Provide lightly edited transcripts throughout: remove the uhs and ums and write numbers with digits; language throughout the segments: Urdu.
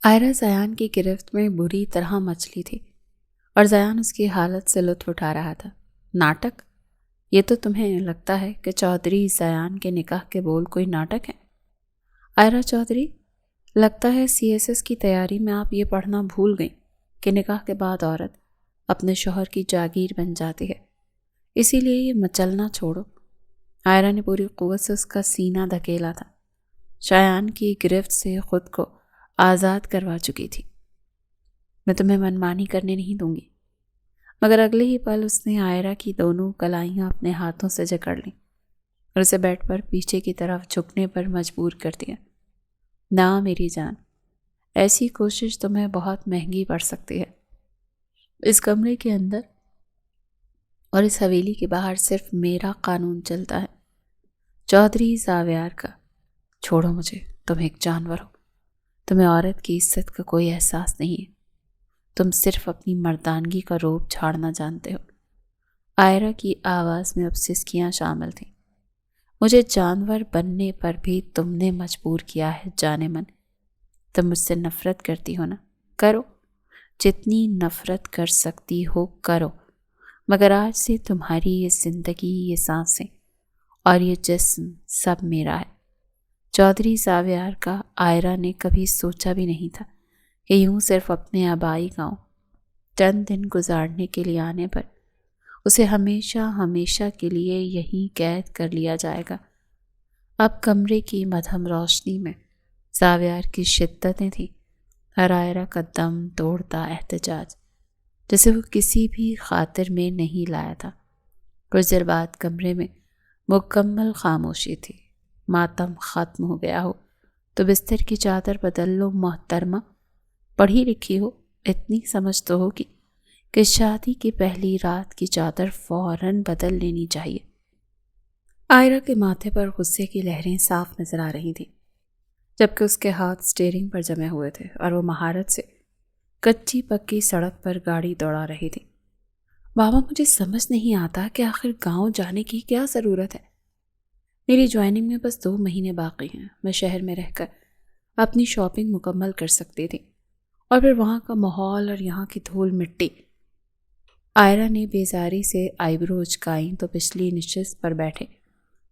آئرہ زیان کی گرفت میں بری طرح مچلی تھی اور زیان اس کی حالت سے لطف اٹھا رہا تھا۔ ناٹک؟ یہ تو تمہیں لگتا ہے کہ چودھری زیان کے نکاح کے بول کوئی ناٹک ہے؟ آئرہ چودھری، لگتا ہے CSS کی تیاری میں آپ یہ پڑھنا بھول گئیں کہ نکاح کے بعد عورت اپنے شوہر کی جاگیر بن جاتی ہے، اسی لیے یہ مچلنا چھوڑو۔ آئرہ نے پوری قوت سے اس کا سینہ دھکیلا تھا۔ شایان کی گرفت سے خود کو آزاد کروا چکی تھی۔ میں تمہیں منمانی کرنے نہیں دوں گی۔ مگر اگلے ہی پل اس نے آئرہ کی دونوں کلائیاں اپنے ہاتھوں سے جکڑ لیں اور اسے بیڈ پر پیچھے کی طرف جھکنے پر مجبور کر دیا۔ نہ میری جان، ایسی کوشش تمہیں بہت مہنگی پڑ سکتی ہے۔ اس کمرے کے اندر اور اس حویلی کے باہر صرف میرا قانون چلتا ہے، چودھری زاویار کا۔ چھوڑو مجھے، تم ایک جانور ہو، تمہیں عورت کی عزت کا کوئی احساس نہیں ہے، تم صرف اپنی مردانگی کا روب جھاڑنا جانتے ہو۔ آئرہ کی آواز میں اب سسکیاں شامل تھیں۔ مجھے جانور بننے پر بھی تم نے مجبور کیا ہے جانے من۔ تم مجھ سے نفرت کرتی ہو نا؟ کرو، جتنی نفرت کر سکتی ہو کرو، مگر آج سے تمہاری یہ زندگی، یہ سانسیں اور یہ جسم سب میرا ہے۔ چودھری زاویار کا آئرہ نے کبھی سوچا بھی نہیں تھا کہ یوں صرف اپنے آبائی گاؤں چند دن گزارنے کے لیے آنے پر اسے ہمیشہ ہمیشہ کے لیے یہیں قید کر لیا جائے گا۔ اب کمرے کی مدھم روشنی میں زاویار کی شدتیں تھیں اور آئرہ کا دم توڑتا احتجاج جسے وہ کسی بھی خاطر میں نہیں لایا تھا۔ کچھ دیر بعد کمرے میں مکمل خاموشی تھی۔ ماتم ختم ہو گیا ہو تو بستر کی چادر بدل لو محترمہ، پڑھی لکھی ہو، اتنی سمجھ تو ہوگی کہ شادی کی پہلی رات کی چادر فوراً بدل لینی چاہیے۔ آئرہ کے ماتھے پر غصے کی لہریں صاف نظر آ رہی تھیں، جبکہ اس کے ہاتھ سٹیئرنگ پر جمے ہوئے تھے اور وہ مہارت سے کچی پکی سڑک پر گاڑی دوڑا رہی تھی۔ بابا، مجھے سمجھ نہیں آتا کہ آخر گاؤں جانے کی کیا ضرورت ہے؟ میری جوائننگ میں بس 2 مہینے باقی ہیں۔ میں شہر میں رہ کر اپنی شاپنگ مکمل کر سکتی تھی، اور پھر وہاں کا ماحول اور یہاں کی دھول مٹی۔ آئرہ نے بیزاری سے آئیبرو اچکائیں تو پچھلی نشست پر بیٹھے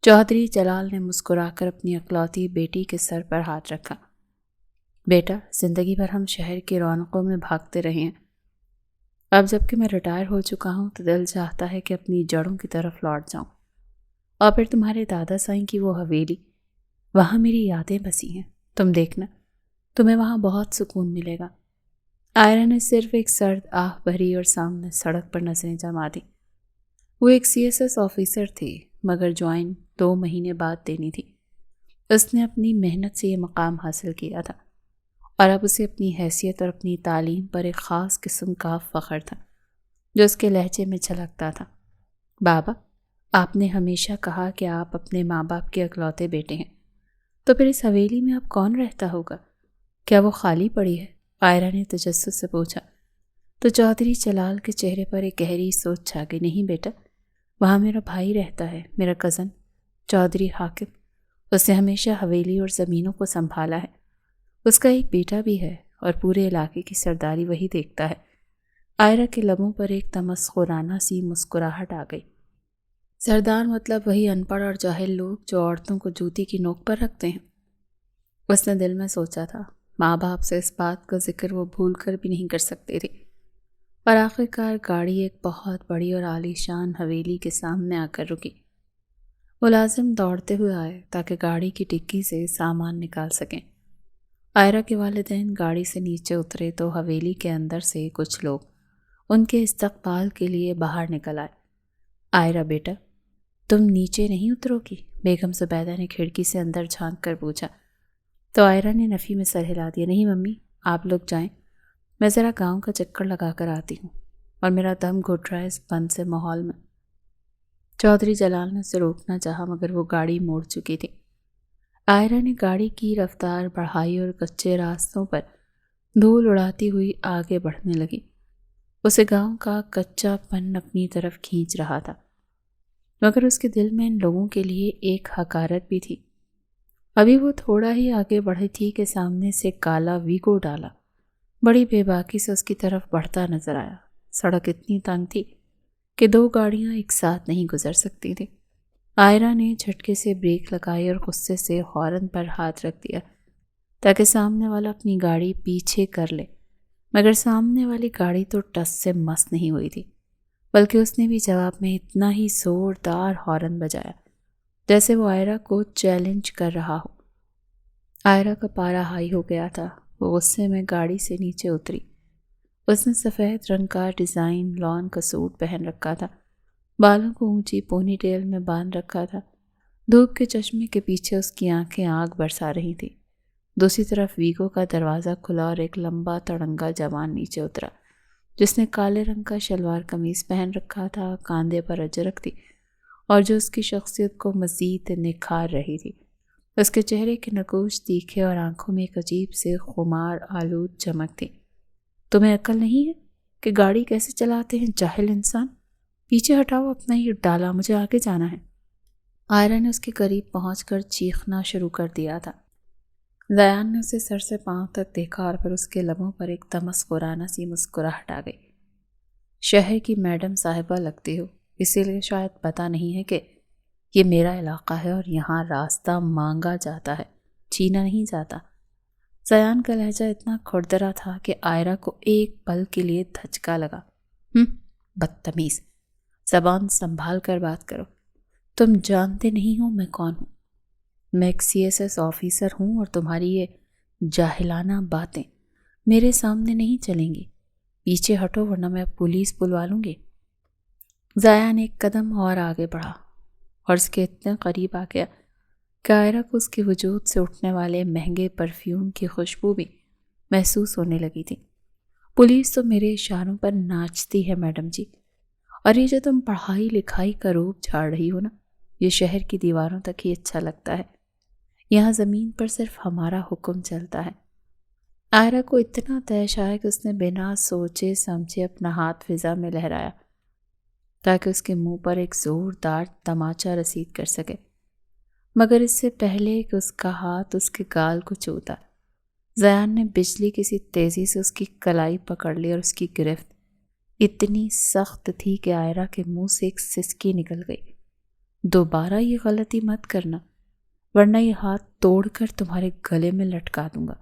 چودھری جلال نے مسکرا کر اپنی اکلوتی بیٹی کے سر پر ہاتھ رکھا۔ بیٹا، زندگی بھر ہم شہر کی رونقوں میں بھاگتے رہے ہیں، اب جب کہ میں ریٹائر ہو چکا ہوں تو دل چاہتا ہے کہ اپنی جڑوں کی طرف لوٹ جاؤں، اور پھر تمہارے دادا سائیں کی وہ حویلی، وہاں میری یادیں بسی ہیں، تم دیکھنا تمہیں وہاں بہت سکون ملے گا۔ آئرہ نے صرف ایک سرد آہ بھری اور سامنے سڑک پر نظریں جما دی۔ وہ ایک CSS آفیسر تھی، مگر جوائن 2 مہینے بعد دینی تھی۔ اس نے اپنی محنت سے یہ مقام حاصل کیا تھا، اور اب اسے اپنی حیثیت اور اپنی تعلیم پر ایک خاص قسم کا فخر تھا جو اس کے لہجے میں جھلکتا تھا۔ بابا، آپ نے ہمیشہ کہا کہ آپ اپنے ماں باپ کے اکلوتے بیٹے ہیں، تو پھر اس حویلی میں اب کون رہتا ہوگا؟ کیا وہ خالی پڑی ہے؟ آئرہ نے تجسس سے پوچھا تو چودھری جلال کے چہرے پر ایک گہری سوچ چھا گئی۔ نہیں بیٹا، وہاں میرا بھائی رہتا ہے، میرا کزن چودھری حاکم۔ اس نے ہمیشہ حویلی اور زمینوں کو سنبھالا ہے۔ اس کا ایک بیٹا بھی ہے اور پورے علاقے کی سرداری وہی دیکھتا ہے۔ آئرہ کے لبوں پر ایک تمسخرانہ سی مسکراہٹ آ گئی۔ سردار مطلب وہی ان پڑھ اور جاہل لوگ جو عورتوں کو جوتی کی نوک پر رکھتے ہیں؟ اس نے دل میں سوچا تھا، ماں باپ سے اس بات کا ذکر وہ بھول کر بھی نہیں کر سکتے تھے۔ اور آخرکار گاڑی ایک بہت بڑی اور عالی شان حویلی کے سامنے آ کر رکی۔ ملازم دوڑتے ہوئے آئے تاکہ گاڑی کی ڈگی سے سامان نکال سکیں۔ آئرہ کے والدین گاڑی سے نیچے اترے تو حویلی کے اندر سے کچھ لوگ ان کے استقبال کے لیے باہر نکل آئے۔ آئرہ بیٹا، تم نیچے نہیں اترو گی؟ بیگم زبیدہ نے کھڑکی سے اندر جھانک کر پوچھا تو آئرہ نے نفی میں سر ہلا دیا۔ نہیں ممی، آپ لوگ جائیں، میں ذرا گاؤں کا چکر لگا کر آتی ہوں، اور میرا دم گھٹ رہا ہے اس بند سے ماحول میں۔ چودھری جلال نے اسے روکنا چاہا مگر وہ گاڑی موڑ چکی تھی۔ آئرہ نے گاڑی کی رفتار بڑھائی اور کچے راستوں پر دھول اڑاتی ہوئی آگے بڑھنے لگی۔ اسے گاؤں کا کچا پن اپنی طرف کھینچ رہا تھا، مگر اس کے دل میں ان لوگوں کے لیے ایک حقارت بھی تھی۔ ابھی وہ تھوڑا ہی آگے بڑھی تھی کہ سامنے سے کالا ویگو ڈالا بڑی بے باکی سے اس کی طرف بڑھتا نظر آیا۔ سڑک اتنی تنگ تھی کہ 2 گاڑیاں ایک ساتھ نہیں گزر سکتی تھیں۔ عائرہ نے جھٹکے سے بریک لگائی اور غصے سے ہارن پر ہاتھ رکھ دیا تاکہ سامنے والا اپنی گاڑی پیچھے کر لے، مگر سامنے والی گاڑی تو ٹس سے مس نہیں ہوئی تھی، بلکہ اس نے بھی جواب میں اتنا ہی زوردار ہارن بجایا جیسے وہ عائرہ کو چیلنج کر رہا ہو۔ عائرہ کا پارا ہائی ہو گیا تھا۔ وہ غصے میں گاڑی سے نیچے اتری۔ اس نے سفید رنگ کا ڈیزائن لان کا سوٹ پہن رکھا تھا، بالوں کو اونچی پونی ٹیل میں باندھ رکھا تھا۔ دھوپ کے چشمے کے پیچھے اس کی آنکھیں آگ برسا رہی تھیں۔ دوسری طرف ویگو کا دروازہ کھلا اور ایک لمبا تڑنگا جوان نیچے اترا جس نے کالے رنگ کا شلوار قمیص پہن رکھا تھا، کاندھے پر اجرک تھی اور جو اس کی شخصیت کو مزید نکھار رہی تھی۔ اس کے چہرے کے نقوش تیکھے اور آنکھوں میں ایک عجیب سے خمار آلود چمک تھی۔ تمہیں عقل نہیں ہے کہ گاڑی کیسے چلاتے ہیں جاہل انسان؟ پیچھے ہٹاؤ اپنا ہی ڈالا، مجھے آگے جانا ہے۔ عائرہ نے اس کے قریب پہنچ کر چیخنا شروع کر دیا تھا۔ زیان نے اسے سر سے پاؤں تک دیکھا اور پھر اس کے لبوں پر ایک تمسخرانہ سی مسکراہٹ آ گئی۔ شہر کی میڈم صاحبہ لگتی ہو، اسی لیے شاید پتہ نہیں ہے کہ یہ میرا علاقہ ہے اور یہاں راستہ مانگا جاتا ہے، چھینا نہیں جاتا۔ زیان کا لہجہ اتنا کھردرا تھا کہ عائرہ کو ایک پل کے لیے دھچکا لگا۔ بدتمیز، زبان سنبھال کر بات کرو۔ تم جانتے نہیں ہو میں کون ہوں۔ میں ایک CSS آفیسر ہوں اور تمہاری یہ جاہلانہ باتیں میرے سامنے نہیں چلیں گی۔ پیچھے ہٹو ورنہ میں پولیس بلوا لوں گی۔ زیان ایک قدم اور آگے بڑھا اور اس کے اتنے قریب آ گیا کہ عائرہ کو اس کے وجود سے اٹھنے والے مہنگے پرفیوم کی خوشبو بھی محسوس ہونے لگی تھی۔ پولیس تو میرے اشاروں پر ناچتی ہے میڈم جی، اور یہ جو تم پڑھائی لکھائی کا روپ جھاڑ رہی ہو نا، یہ شہر کی دیواروں تک ہی اچھا لگتا ہے، یہاں زمین پر صرف ہمارا حکم چلتا ہے۔ عائرہ کو اتنا طیش آیا کہ اس نے بنا سوچے سمجھے اپنا ہاتھ فضا میں لہرایا تاکہ اس کے منہ پر ایک زوردار تماچا رسید کر سکے، مگر اس سے پہلے کہ اس کا ہاتھ اس کے گال کو چھوتا، زیان نے بجلی کی سی تیزی سے اس کی کلائی پکڑ لی اور اس کی گرفت اتنی سخت تھی کہ عائرہ کے منہ سے ایک سسکی نکل گئی۔ دوبارہ یہ غلطی مت کرنا ورنہ یہ ہاتھ توڑ کر تمہارے گلے میں لٹکا دوں گا۔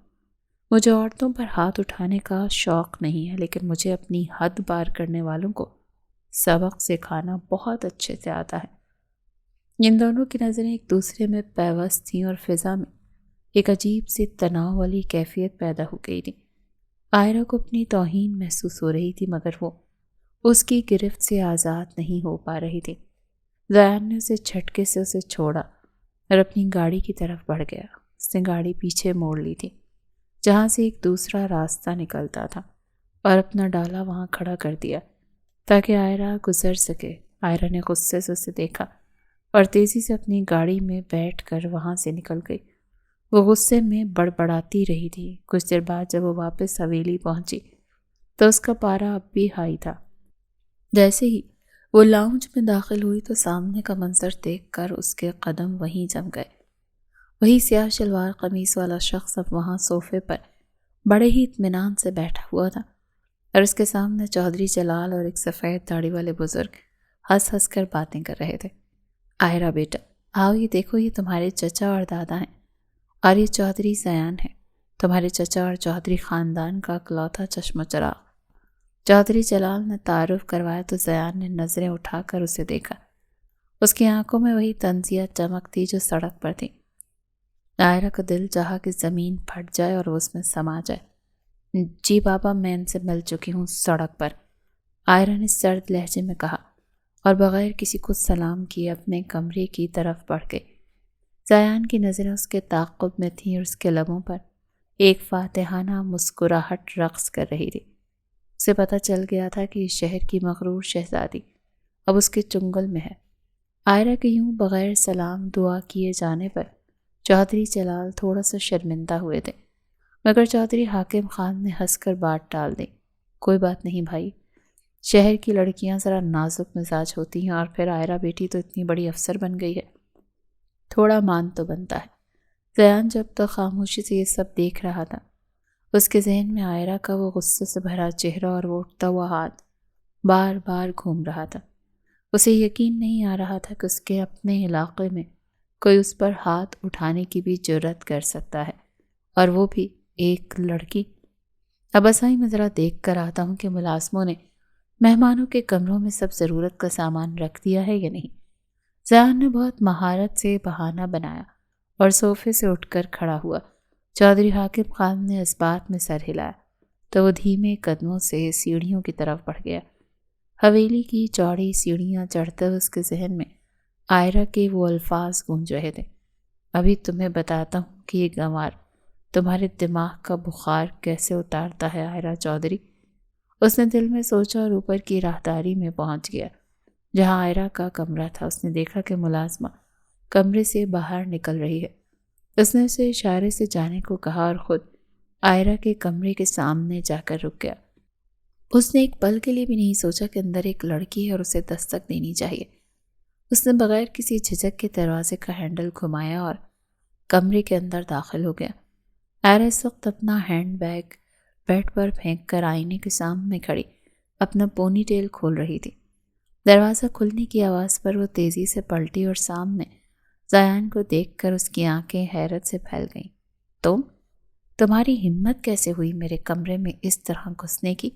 مجھے عورتوں پر ہاتھ اٹھانے کا شوق نہیں ہے، لیکن مجھے اپنی حد پار کرنے والوں کو سبق سکھانا بہت اچھے سے آتا ہے۔ ان دونوں کی نظریں ایک دوسرے میں پیوست تھیں اور فضا میں ایک عجیب سی تناؤ والی کیفیت پیدا ہو گئی تھی۔ عائرہ کو اپنی توہین محسوس ہو رہی تھی مگر وہ اس کی گرفت سے آزاد نہیں ہو پا رہی تھی۔ زیان نے اسے جھٹکے سے اسے چھوڑا اور اپنی گاڑی کی طرف بڑھ گیا۔ اس نے گاڑی پیچھے موڑ لی تھی جہاں سے ایک دوسرا راستہ نکلتا تھا اور اپنا ڈالا وہاں کھڑا کر دیا تاکہ عائرہ گزر سکے۔ عائرہ نے غصے سے اسے دیکھا اور تیزی سے اپنی گاڑی میں بیٹھ کر وہاں سے نکل گئی۔ وہ غصے میں بڑبڑاتی رہی تھی۔ کچھ دیر بعد جب وہ واپس حویلی پہنچی تو اس کا پارا اب بھی ہائی تھا۔ جیسے ہی وہ لاؤنج میں داخل ہوئی تو سامنے کا منظر دیکھ کر اس کے قدم وہیں جم گئے۔ وہی سیاہ شلوار قمیص والا شخص اب وہاں صوفے پر بڑے ہی اطمینان سے بیٹھا ہوا تھا اور اس کے سامنے چودھری جلال اور ایک سفید داڑھی والے بزرگ ہنس ہنس کر باتیں کر رہے تھے۔ عائرہ بیٹا، آؤ یہ دیکھو، یہ تمہارے چچا اور دادا ہیں اور یہ چودھری زیان ہے، تمہارے چچا اور چودھری خاندان کا اکلوتا چشم و چراغ۔ چودھری جلال نے تعارف کروایا تو زیان نے نظریں اٹھا کر اسے دیکھا۔ اس کی آنکھوں میں وہی طنزیہ چمک تھی جو سڑک پر تھی۔ عائرہ کا دل چاہا کہ زمین پھٹ جائے اور وہ اس میں سما جائے۔ جی بابا، میں ان سے مل چکی ہوں سڑک پر، عائرہ نے سرد لہجے میں کہا اور بغیر کسی کو سلام کیے اپنے کمرے کی طرف بڑھ گئی۔ زیان کی نظریں اس کے تعاقب میں تھیں اور اس کے لبوں پر ایک فاتحانہ مسکراہٹ رقص کر رہی تھی۔ اسے پتہ چل گیا تھا کہ اس شہر کی مغرور شہزادی اب اس کے چنگل میں ہے۔ عائرہ کے یوں بغیر سلام دعا کیے جانے پر چودھری جلال تھوڑا سا شرمندہ ہوئے تھے، مگر چودھری حاکم خان نے ہنس کر بات ٹال دی۔ کوئی بات نہیں بھائی، شہر کی لڑکیاں ذرا نازک مزاج ہوتی ہیں اور پھر عائرہ بیٹی تو اتنی بڑی افسر بن گئی ہے، تھوڑا مان تو بنتا ہے۔ زیان جب تک خاموشی سے یہ سب دیکھ رہا تھا اس کے ذہن میں عائرہ کا وہ غصے سے بھرا چہرہ اور وہ اٹھتا ہوا ہاتھ بار بار گھوم رہا تھا۔ اسے یقین نہیں آ رہا تھا کہ اس کے اپنے علاقے میں کوئی اس پر ہاتھ اٹھانے کی بھی جرات کر سکتا ہے، اور وہ بھی ایک لڑکی۔ اب اسائی میں ذرا دیکھ کر آتا ہوں کہ ملازموں نے مہمانوں کے کمروں میں سب ضرورت کا سامان رکھ دیا ہے یا نہیں۔ زیان نے بہت مہارت سے بہانہ بنایا اور صوفے سے اٹھ کر کھڑا ہوا۔ چودھری حاکم خان نے اس بات میں سر ہلایا تو وہ دھیمے قدموں سے سیڑھیوں کی طرف بڑھ گیا۔ حویلی کی چوڑی سیڑھیاں چڑھتے ہوئے اس کے ذہن میں عائرہ کے وہ الفاظ گونج رہے تھے، ابھی تمہیں بتاتا ہوں کہ یہ گنوار تمہارے دماغ کا بخار کیسے اتارتا ہے عائرہ چودھری۔ اس نے دل میں سوچا اور اوپر کی راہداری میں پہنچ گیا جہاں عائرہ کا کمرہ تھا۔ اس نے دیکھا کہ ملازمہ کمرے سے باہر نکل رہی ہے۔ اس نے اسے اشارے سے جانے کو کہا اور خود عائرہ کے کمرے کے سامنے جا کر رک گیا۔ اس نے ایک پل کے لیے بھی نہیں سوچا کہ اندر ایک لڑکی ہے اور اسے دستک دینی چاہیے۔ اس نے بغیر کسی جھجک کے دروازے کا ہینڈل گھمایا اور کمرے کے اندر داخل ہو گیا۔ عائرہ اس وقت اپنا ہینڈ بیگ بیڈ پر پھینک کر آئینے کے سامنے کھڑی اپنا پونی ٹیل کھول رہی تھی۔ دروازہ کھلنے کی آواز پر وہ تیزی سے پلٹی اور سامنے زیان کو دیکھ کر اس کی آنکھیں حیرت سے پھیل گئیں۔ تمہاری ہمت کیسے ہوئی میرے کمرے میں اس طرح گھسنے کی؟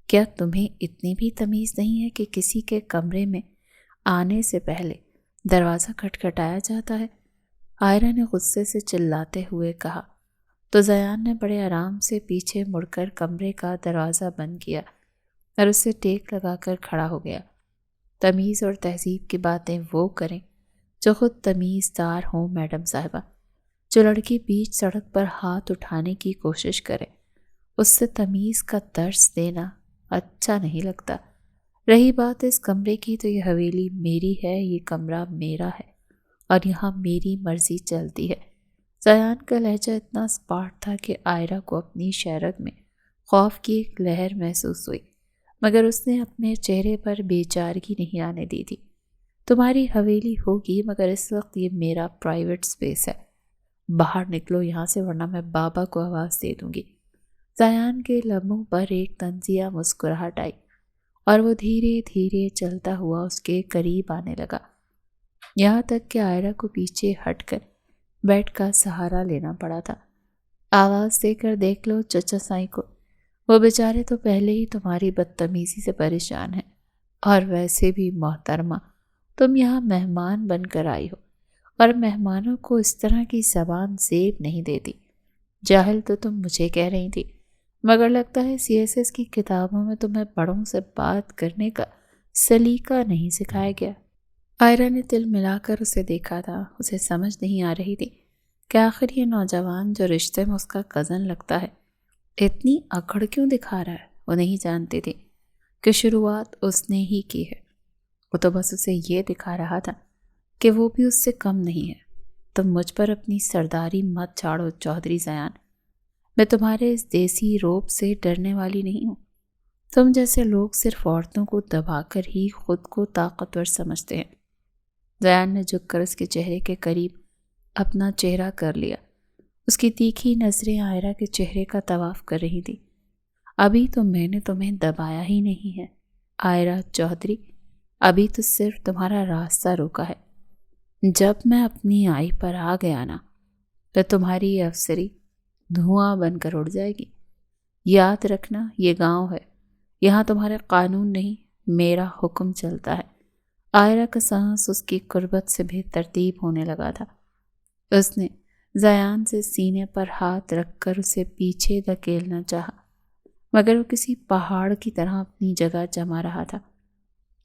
کیا تمہیں اتنی بھی تمیز نہیں ہے کہ کسی کے کمرے میں آنے سے پہلے دروازہ کھٹکھٹایا جاتا ہے؟ عائرہ نے غصے سے چلاتے ہوئے کہا تو زیان نے بڑے آرام سے پیچھے مڑ کر کمرے کا دروازہ بند کیا اور اسے ٹیک لگا کر کھڑا ہو گیا۔ تمیز اور تہذیب کی باتیں وہ کریں جو خود تمیز دار ہوں میڈم صاحبہ۔ جو لڑکی بیچ سڑک پر ہاتھ اٹھانے کی کوشش کرے اس سے تمیز کا درس دینا اچھا نہیں لگتا۔ رہی بات اس کمرے کی تو یہ حویلی میری ہے، یہ کمرہ میرا ہے اور یہاں میری مرضی چلتی ہے۔ زیان کا لہجہ اتنا سپاٹ تھا کہ عائرہ کو اپنی شہرت میں خوف کی ایک لہر محسوس ہوئی، مگر اس نے اپنے چہرے پر بے چارگی نہیں آنے دی تھی۔ تمہاری حویلی ہوگی مگر اس وقت یہ میرا پرائیویٹ سپیس ہے، باہر نکلو یہاں سے ورنہ میں بابا کو آواز دے دوں گی۔ زیان کے لبوں پر ایک طنزیہ مسکراہٹ آئی اور وہ دھیرے دھیرے چلتا ہوا اس کے قریب آنے لگا، یہاں تک کہ عائرہ کو پیچھے ہٹ کر بیڈ کا سہارا لینا پڑا تھا۔ آواز دے کر دیکھ لو چچا سائی کو، وہ بیچارے تو پہلے ہی تمہاری بدتمیزی سے پریشان ہیں، اور ویسے بھی محترمہ تم یہاں مہمان بن کر آئی ہو اور مہمانوں کو اس طرح کی زبان زیب نہیں دیتی۔ جاہل تو تم مجھے کہہ رہی تھی، مگر لگتا ہے CSS کی کتابوں میں تمہیں بڑوں سے بات کرنے کا سلیقہ نہیں سکھایا گیا۔ عائرہ نے دل ملا کر اسے دیکھا تھا۔ اسے سمجھ نہیں آ رہی تھی کہ آخر یہ نوجوان جو رشتے میں اس کا کزن لگتا ہے اتنی اکڑ کیوں دکھا رہا ہے۔ وہ نہیں جانتی تھی کہ شروعات اس نے ہی کی ہے، وہ تو بس اسے یہ دکھا رہا تھا کہ وہ بھی اس سے کم نہیں ہے۔ تم مجھ پر اپنی سرداری مت چھاڑو چودھری زیان، میں تمہارے اس دیسی روب سے ڈرنے والی نہیں ہوں۔ تم جیسے لوگ صرف عورتوں کو دبا کر ہی خود کو طاقتور سمجھتے ہیں۔ زیان نے جھک کر اس کے چہرے کے قریب اپنا چہرہ کر لیا۔ اس کی تیکھی نظریں عائرہ کے چہرے کا طواف کر رہی تھی۔ ابھی تو میں نے تمہیں دبایا ہی نہیں ہے عائرہ چودھری، ابھی تو صرف تمہارا راستہ روکا ہے۔ جب میں اپنی آئی پر آ گیا نا تو تمہاری افسری دھواں بن کر اڑ جائے گی۔ یاد رکھنا یہ گاؤں ہے، یہاں تمہارے قانون نہیں میرا حکم چلتا ہے۔ عائرہ کا سانس اس کی قربت سے بے ترتیب ہونے لگا تھا۔ اس نے زیان سے سینے پر ہاتھ رکھ کر اسے پیچھے دھکیلنا چاہا، مگر وہ کسی پہاڑ کی طرح اپنی جگہ جما رہا تھا۔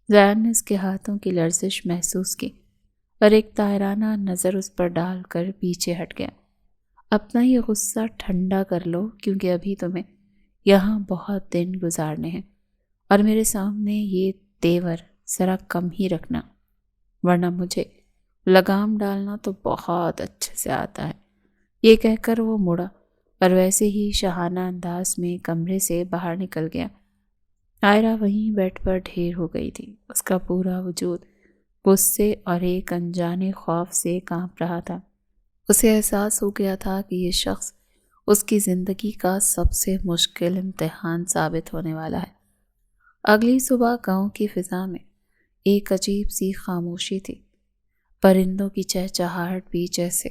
زیان نے اس کے ہاتھوں کی لرزش محسوس کی اور ایک طائرانہ نظر اس پر ڈال کر پیچھے ہٹ گیا۔ اپنا یہ غصہ ٹھنڈا کر لو کیونکہ ابھی تمہیں یہاں بہت دن گزارنے ہیں، اور میرے سامنے یہ تیور ذرا کم ہی رکھنا، ورنہ مجھے لگام ڈالنا تو بہت اچھے سے آتا ہے۔ یہ کہہ کر وہ مڑا اور ویسے ہی شاہانہ انداز میں کمرے سے باہر نکل گیا۔ عائرہ وہیں بیڈ پر ڈھیر ہو گئی تھی۔ اس کا پورا وجود غصے اور ایک انجانے خوف سے کانپ رہا تھا۔ اسے احساس ہو گیا تھا کہ یہ شخص اس کی زندگی کا سب سے مشکل امتحان ثابت ہونے والا ہے۔ اگلی صبح گاؤں کی فضا میں ایک عجیب سی خاموشی تھی۔ پرندوں کی چہچہاہٹ بھی جیسے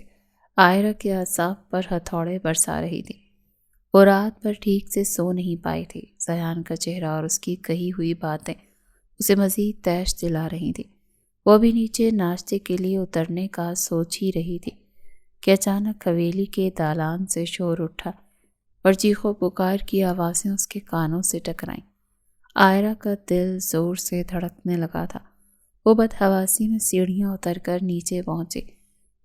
عائرہ کے اعصاب پر ہتھوڑے برسا رہی تھی۔ وہ رات بھر ٹھیک سے سو نہیں پائی تھی۔ زیان کا چہرہ اور اس کی کہی ہوئی باتیں اسے مزید تیش دلا رہی تھی۔ وہ بھی نیچے ناشتے کے لیے اترنے کا سوچ ہی رہی تھی کہ اچانک حویلی کے دالان سے شور اٹھا اور چیخ و پکار کی آوازیں اس کے کانوں سے ٹکرائیں۔ عائرہ کا دل زور سے دھڑکنے لگا تھا۔ وہ بدحواسی میں سیڑھیاں اتر کر نیچے پہنچی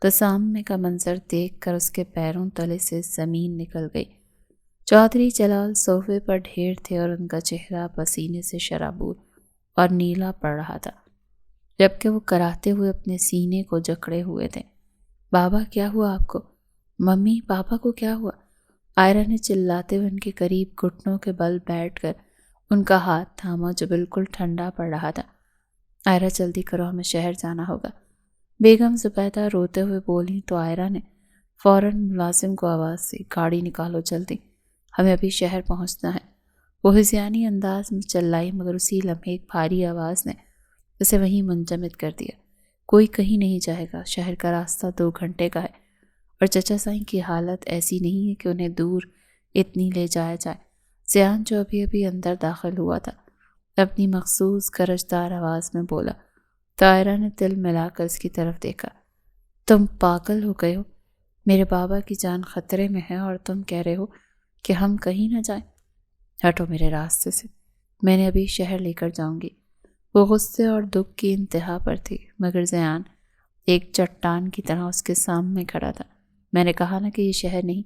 تو سامنے کا منظر دیکھ کر اس کے پیروں تلے سے زمین نکل گئی۔ چودھری جلال صوفے پر ڈھیر تھے اور ان کا چہرہ پسینے سے شرابور اور نیلا پڑ رہا تھا، جبکہ وہ کراہتے ہوئے اپنے سینے کو جکڑے ہوئے تھے۔ بابا کیا ہوا آپ کو؟ ممی پاپا کو کیا ہوا؟ عائرہ نے چلاتے ہوئے ان کے قریب گھٹنوں کے بل بیٹھ کر ان کا ہاتھ تھاما جو بالکل ٹھنڈا پڑ رہا تھا۔ عائرہ جلدی کرو، ہمیں شہر جانا ہوگا، بیگم زبیدہ روتے ہوئے بولی تو عائرہ نے فوراً ملازم کو آواز دی، گاڑی نکالو جلدی، ہمیں ابھی شہر پہنچنا ہے۔ وہ ہذیانی انداز میں چلائی مگر اسی لمحے ایک بھاری آواز نے اسے وہیں منجمد کر دیا۔ کوئی کہیں نہیں جائے گا، شہر کا راستہ 2 گھنٹے کا ہے اور چچا سائیں کی حالت ایسی نہیں ہے کہ انہیں دور اتنی لے جایا جائے۔ زیان جو ابھی ابھی اندر داخل ہوا تھا اپنی مخصوص گرجدار آواز میں بولا تو عائرہ نے دل ملا کر اس کی طرف دیکھا۔ تم پاگل ہو گئے ہو؟ میرے بابا کی جان خطرے میں ہے اور تم کہہ رہے ہو کہ ہم کہیں نہ جائیں؟ ہٹو میرے راستے سے، میں نے ابھی شہر لے کر جاؤں گی۔ وہ غصے اور دکھ کی انتہا پر تھی مگر زیان ایک چٹان کی طرح اس کے سامنے کھڑا تھا۔ میں نے کہا نا کہ یہ شہر نہیں،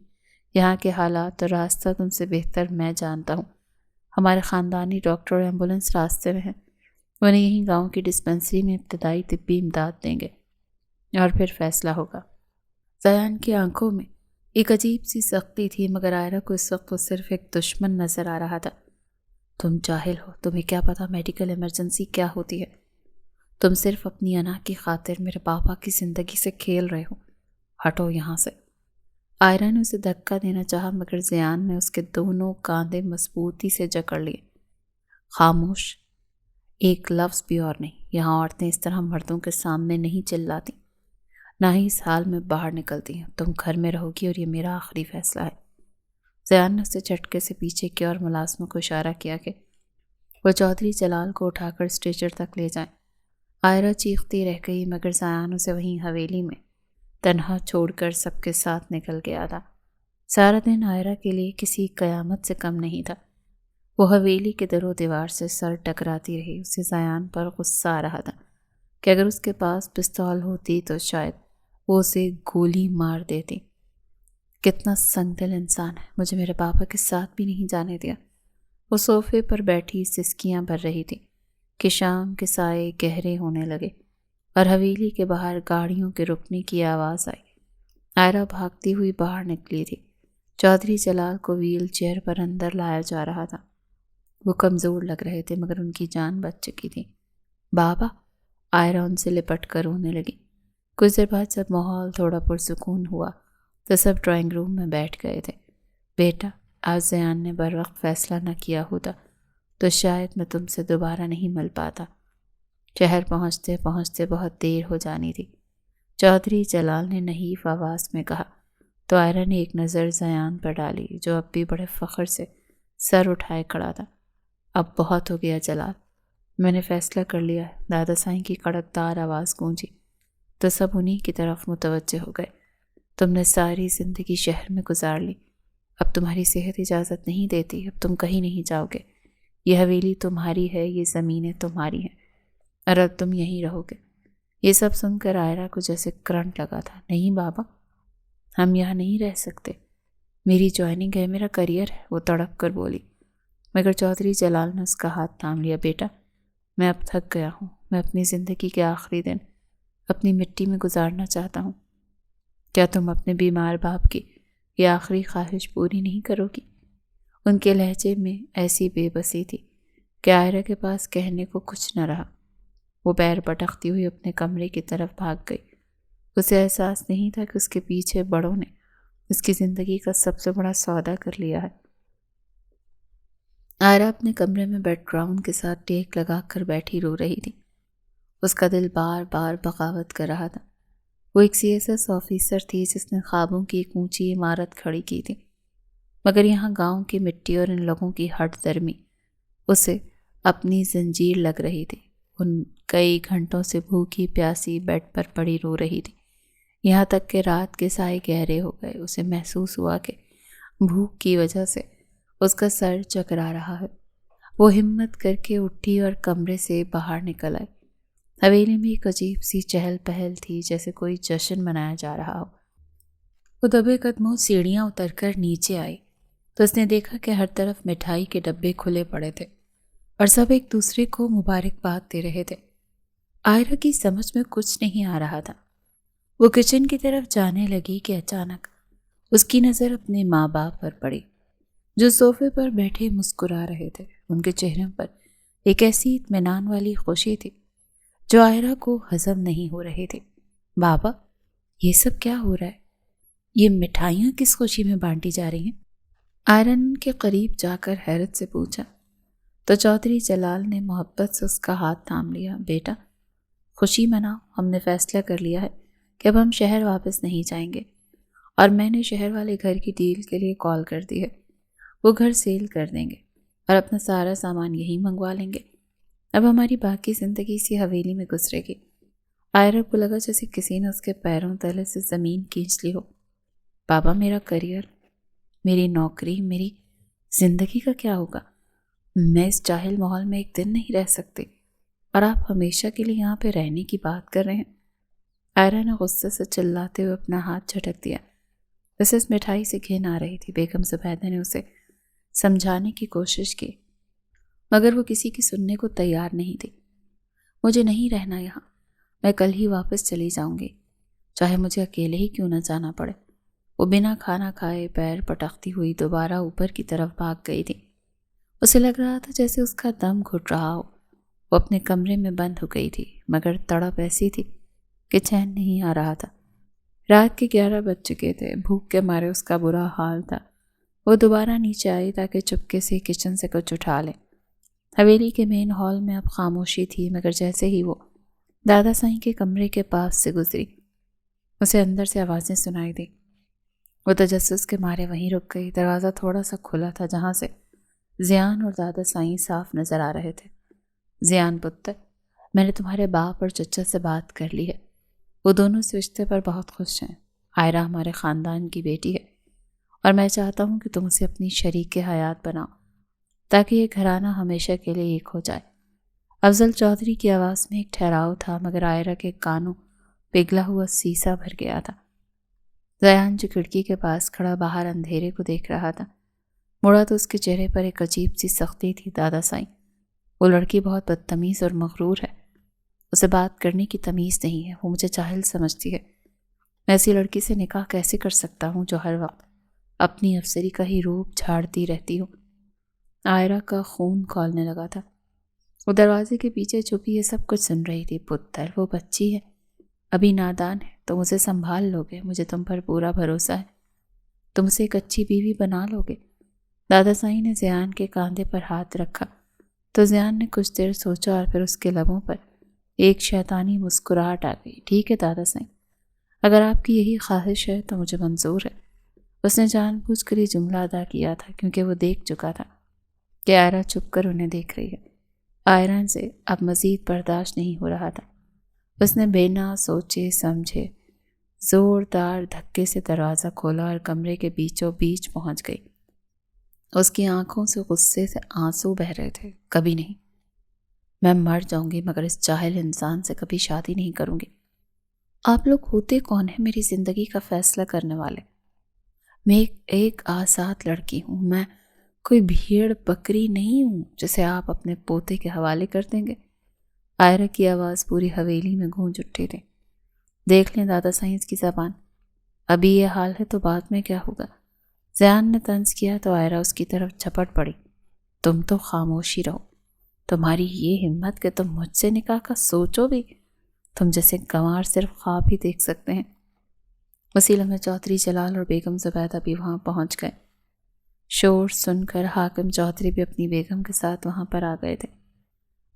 یہاں کے حالات اور راستہ تم سے بہتر میں جانتا ہوں۔ ہمارے خاندانی ڈاکٹر اور ایمبولینس راستے میں ہیں، انہیں یہیں گاؤں کی ڈسپنسری میں ابتدائی طبی امداد دیں گے اور پھر فیصلہ ہوگا۔ زیان کی آنکھوں میں ایک عجیب سی سختی تھی مگر عائرہ کو اس وقت وہ صرف ایک دشمن نظر آ رہا تھا۔ تم جاہل ہو، تمہیں کیا پتا میڈیکل ایمرجنسی کیا ہوتی ہے؟ تم صرف اپنی انا کی خاطر میرے پاپا کی زندگی سے کھیل رہے ہو، ہٹو یہاں سے۔ عائرہ نے اسے دھکا دینا چاہا مگر زیان نے اس کے دونوں کاندھے مضبوطی سے جکڑ لیے۔ خاموش، ایک لفظ بھی اور نہیں، یہاں عورتیں اس طرح مردوں کے سامنے نہیں چلاتی، نہ ہی اس حال میں باہر نکلتی ہیں۔ تم گھر میں رہو گی اور یہ میرا آخری فیصلہ ہے۔ زیان نے اسے جھٹکے سے پیچھے کیا اور ملازموں کو اشارہ کیا کہ وہ چودھری جلال کو اٹھا کر اسٹریچر تک لے جائیں۔ عائرہ چیختی رہ گئی مگر زیان اسے وہیں حویلی میں تنہا چھوڑ کر سب کے ساتھ نکل گیا تھا۔ سارا دن عائرہ کے لیے کسی قیامت سے کم نہیں تھا۔ وہ حویلی کے در و دیوار سے سر ٹکراتی رہی۔ اسے زیان پر غصہ آ رہا تھا کہ اگر اس کے پاس پستول ہوتی تو شاید وہ اسے گولی مار دیتی۔ کتنا سنگ دل انسان ہے، مجھے میرے پاپا کے ساتھ بھی نہیں جانے دیا۔ وہ صوفے پر بیٹھی سسکیاں بھر رہی تھی کہ شام کے سائے گہرے ہونے لگے اور حویلی کے باہر گاڑیوں کے رکنے کی آواز آئی۔ عائرہ بھاگتی ہوئی باہر نکلی تھی۔ چودھری جلال کو ویل چیئر پر اندر لایا جا رہا تھا۔ وہ کمزور لگ رہے تھے مگر ان کی جان بچ چکی تھی۔ بابا، عائرہ ان سے لپٹ کر رونے لگی۔ کچھ دیر بعد جب ماحول تھوڑا پرسکون ہوا تو سب ڈرائنگ روم میں بیٹھ گئے تھے۔ بیٹا، آج زیان نے بر وقت فیصلہ نہ کیا ہوتا تو شاید میں تم سے دوبارہ نہیں مل پاتا۔ شہر پہنچتے پہنچتے بہت دیر ہو جانی تھی، چودھری جلال نے نحیف آواز میں کہا تو عائرہ نے ایک نظر زیان پر ڈالی جو اب بھی بڑے فخر سے سر اٹھائے کھڑا تھا۔ اب بہت ہو گیا جلال، میں نے فیصلہ کر لیا ہے۔ دادا سائیں کی کڑکدار آواز گونجی تو سب انہی کی طرف متوجہ ہو گئے۔ تم نے ساری زندگی شہر میں گزار لی، اب تمہاری صحت اجازت نہیں دیتی، اب تم کہیں نہیں جاؤ گے۔ یہ حویلی تمہاری ہے، یہ زمینیں تمہاری ہیں اور اب تم یہیں رہو گے۔ یہ سب سن کر عائرہ کو جیسے کرنٹ لگا تھا۔ نہیں بابا، ہم یہاں نہیں رہ سکتے، میری جوائننگ ہے، میرا کریئر ہے، وہ تڑپ کر بولی مگر چودھری جلال نے اس کا ہاتھ تھام لیا۔ بیٹا، میں اب تھک گیا ہوں، میں اپنی زندگی کے آخری دن اپنی مٹی میں گزارنا چاہتا ہوں۔ کیا تم اپنے بیمار باپ کی یہ آخری خواہش پوری نہیں کرو گی؟ ان کے لہجے میں ایسی بے بسی تھی کہ عائرہ کے پاس کہنے کو کچھ نہ رہا۔ وہ پیر پٹکتی ہوئی اپنے کمرے کی طرف بھاگ گئی۔ اسے احساس نہیں تھا کہ اس کے پیچھے بڑوں نے اس کی زندگی کا سب سے بڑا سودا کر لیا ہے۔ آئرہ اپنے کمرے میں بیڈ گراؤنڈ کے ساتھ ٹیک لگا کر بیٹھی رو رہی تھی۔ اس کا دل بار بار بغاوت کر رہا تھا۔ وہ ایک CSS آفیسر تھی جس نے خوابوں کی ایک اونچی عمارت کھڑی کی تھی، مگر یہاں گاؤں کی مٹی اور ان لوگوں کی ہٹ درمی اسے اپنی زنجیر لگ رہی تھی۔ ان کئی گھنٹوں سے بھوکی پیاسی بیڈ پر پڑی رو رہی تھی، یہاں تک کہ رات کے سائے گہرے ہو گئے۔ اسے محسوس ہوا کہ بھوک کی وجہ سے اس کا سر چکرا رہا ہے۔ وہ ہمت کر کے اٹھی اور کمرے سے باہر نکل آئی۔ حویلی میں ایک عجیب سی چہل پہل تھی، جیسے کوئی جشن منایا جا رہا ہو۔ وہ دبے قدموں سیڑھیاں اتر کر نیچے آئی تو اس نے دیکھا کہ ہر طرف مٹھائی کے ڈبے کھلے پڑے تھے اور سب ایک دوسرے کو مبارکباد دے رہے تھے۔ آئرہ کی سمجھ میں کچھ نہیں آ رہا تھا۔ وہ کچن کی طرف جانے لگی کہ اچانک اس کی نظر اپنے ماں باپ پر پڑی، جو صوفے پر بیٹھے مسکرا رہے تھے۔ ان کے چہروں پر ایک ایسی اطمینان والی خوشی تھی جو آئرہ کو ہضم نہیں ہو رہی تھی۔ بابا، یہ سب کیا ہو رہا ہے؟ یہ مٹھائیاں کس خوشی میں بانٹی جا رہی ہیں؟ آئرہ نے ان کے قریب جا کر حیرت سے پوچھا تو چودھری جلال نے محبت سے اس کا ہاتھ تھام لیا۔ بیٹا، خوشی مناؤ، ہم نے فیصلہ کر لیا ہے کہ اب ہم شہر واپس نہیں جائیں گے، اور میں نے شہر والے گھر کی ڈیل کے لیے کال کر دی ہے۔ وہ گھر سیل کر دیں گے اور اپنا سارا سامان یہیں منگوا لیں گے۔ اب ہماری باقی زندگی اسی حویلی میں گزرے گی۔ آئرہ کو لگا جیسے کسی نے اس کے پیروں تلے سے زمین کھینچ لی ہو۔ بابا، میرا کریئر، میری نوکری، میری زندگی کا کیا ہوگا؟ میں اس جاہل ماحول میں ایک دن نہیں رہ سکتی، اور آپ ہمیشہ کے لیے یہاں پہ رہنے کی بات کر رہے ہیں۔ آئرہ نے غصے سے چلاتے ہوئے اپنا ہاتھ جھٹک دیا۔ اسے اس مٹھائی سے گھن آ رہی تھی۔ بیگم زبیدہ نے اسے سمجھانے کی کوشش کی، مگر وہ کسی کی سننے کو تیار نہیں تھی۔ مجھے نہیں رہنا یہاں، میں کل ہی واپس چلی جاؤں گی، چاہے مجھے اکیلے ہی کیوں نہ جانا پڑے۔ وہ بنا کھانا کھائے پیر پٹکتی ہوئی دوبارہ اوپر کی طرف بھاگ گئی تھی۔ اسے لگ رہا تھا جیسے اس کا دم گھٹ رہا ہو۔ وہ اپنے کمرے میں بند ہو گئی تھی، مگر تڑپ ایسی تھی کہ چین نہیں آ رہا تھا۔ رات کے 11 بج چکے تھے۔ بھوک کے مارے اس کا برا حال تھا۔ وہ دوبارہ نیچے آئی تاکہ چپکے سے کچن سے کچھ اٹھا لے۔ حویلی کے مین ہال میں اب خاموشی تھی، مگر جیسے ہی وہ دادا سائیں کے کمرے کے پاس سے گزری، اسے اندر سے آوازیں سنائی دی۔ وہ تجسس کے مارے وہیں رک گئی۔ دروازہ تھوڑا سا کھلا تھا، جہاں سے زیان اور دادا سائیں صاف نظر آ رہے تھے۔ زیان پتر، میں نے تمہارے باپ اور چچا سے بات کر لی ہے، وہ دونوں اس رشتے پر بہت خوش ہیں۔ آئرہ ہمارے خاندان کی بیٹی ہے، اور میں چاہتا ہوں کہ تم اسے اپنی شریک حیات بناؤ، تاکہ یہ گھرانہ ہمیشہ کے لیے ایک ہو جائے۔ افضل چودھری کی آواز میں ایک ٹھہراؤ تھا، مگر آئرہ کے کانوں پگھلا ہوا سیسا بھر گیا تھا۔ زیان جو کھڑکی کے پاس کھڑا باہر اندھیرے کو دیکھ رہا تھا، مڑا تو اس کے چہرے پر ایک عجیب سی سختی تھی۔ دادا سائیں، وہ لڑکی بہت بدتمیز اور مغرور ہے، اسے بات کرنے کی تمیز نہیں ہے، وہ مجھے جاہل سمجھتی ہے۔ میں ایسی لڑکی سے نکاح کیسے کر سکتا ہوں جو ہر وقت اپنی افسری کا ہی روپ جھاڑتی رہتی ہوں۔ آئرہ کا خون کھولنے لگا تھا۔ وہ دروازے کے پیچھے چھپی یہ سب کچھ سن رہی تھی۔ پتر، وہ بچی ہے، ابھی نادان ہے، تم اسے سنبھال لوگے، مجھے تم پر پورا بھروسہ ہے، تم اسے ایک اچھی بیوی بنا لوگے۔ دادا سائیں نے زیان کے کاندھے پر ہاتھ رکھا تو زیان نے کچھ دیر سوچا، اور پھر اس کے لبوں پر ایک شیطانی مسکراہٹ آ گئی۔ ٹھیک ہے دادا سائیں، اگر آپ کی یہی خواہش ہے تو مجھے منظور ہے۔ اس نے جان بوجھ کر یہ جملہ ادا کیا تھا، کیونکہ وہ دیکھ چکا تھا کہ آئرہ چھپ کر انہیں دیکھ رہی ہے۔ آئرہ سے اب مزید برداشت نہیں ہو رہا تھا۔ اس نے بنا سوچے سمجھے زوردار دھکے سے دروازہ کھولا اور کمرے کے بیچوں بیچ پہنچ گئی۔ اس کی آنکھوں سے غصے سے آنسو بہہ رہے تھے۔ کبھی نہیں، میں مر جاؤں گی مگر اس جاہل انسان سے کبھی شادی نہیں کروں گی۔ آپ لوگ ہوتے کون ہیں میری زندگی کا فیصلہ کرنے والے؟ میں ایک آزاد لڑکی ہوں، میں کوئی بھیڑ بکری نہیں ہوں جسے آپ اپنے پوتے کے حوالے کر دیں گے۔ آئرہ کی آواز پوری حویلی میں گونج اٹھی تھی۔ دیکھ لیں دادا سائیں کی زبان، ابھی یہ حال ہے تو بعد میں کیا ہوگا؟ زیان نے طنز کیا تو آئرہ اس کی طرف جھپٹ پڑی۔ تم تو خاموشی رہو، تمہاری یہ ہمت کہ تم مجھ سے نکاح کا سوچو بھی، تم جیسے گنوار صرف خواب ہی دیکھ سکتے ہیں۔ اسی لمحے چودھری جلال اور بیگم زبیدہ بھی وہاں پہنچ گئے۔ شور سن کر حاکم چودھری بھی اپنی بیگم کے ساتھ وہاں پر آ گئے تھے۔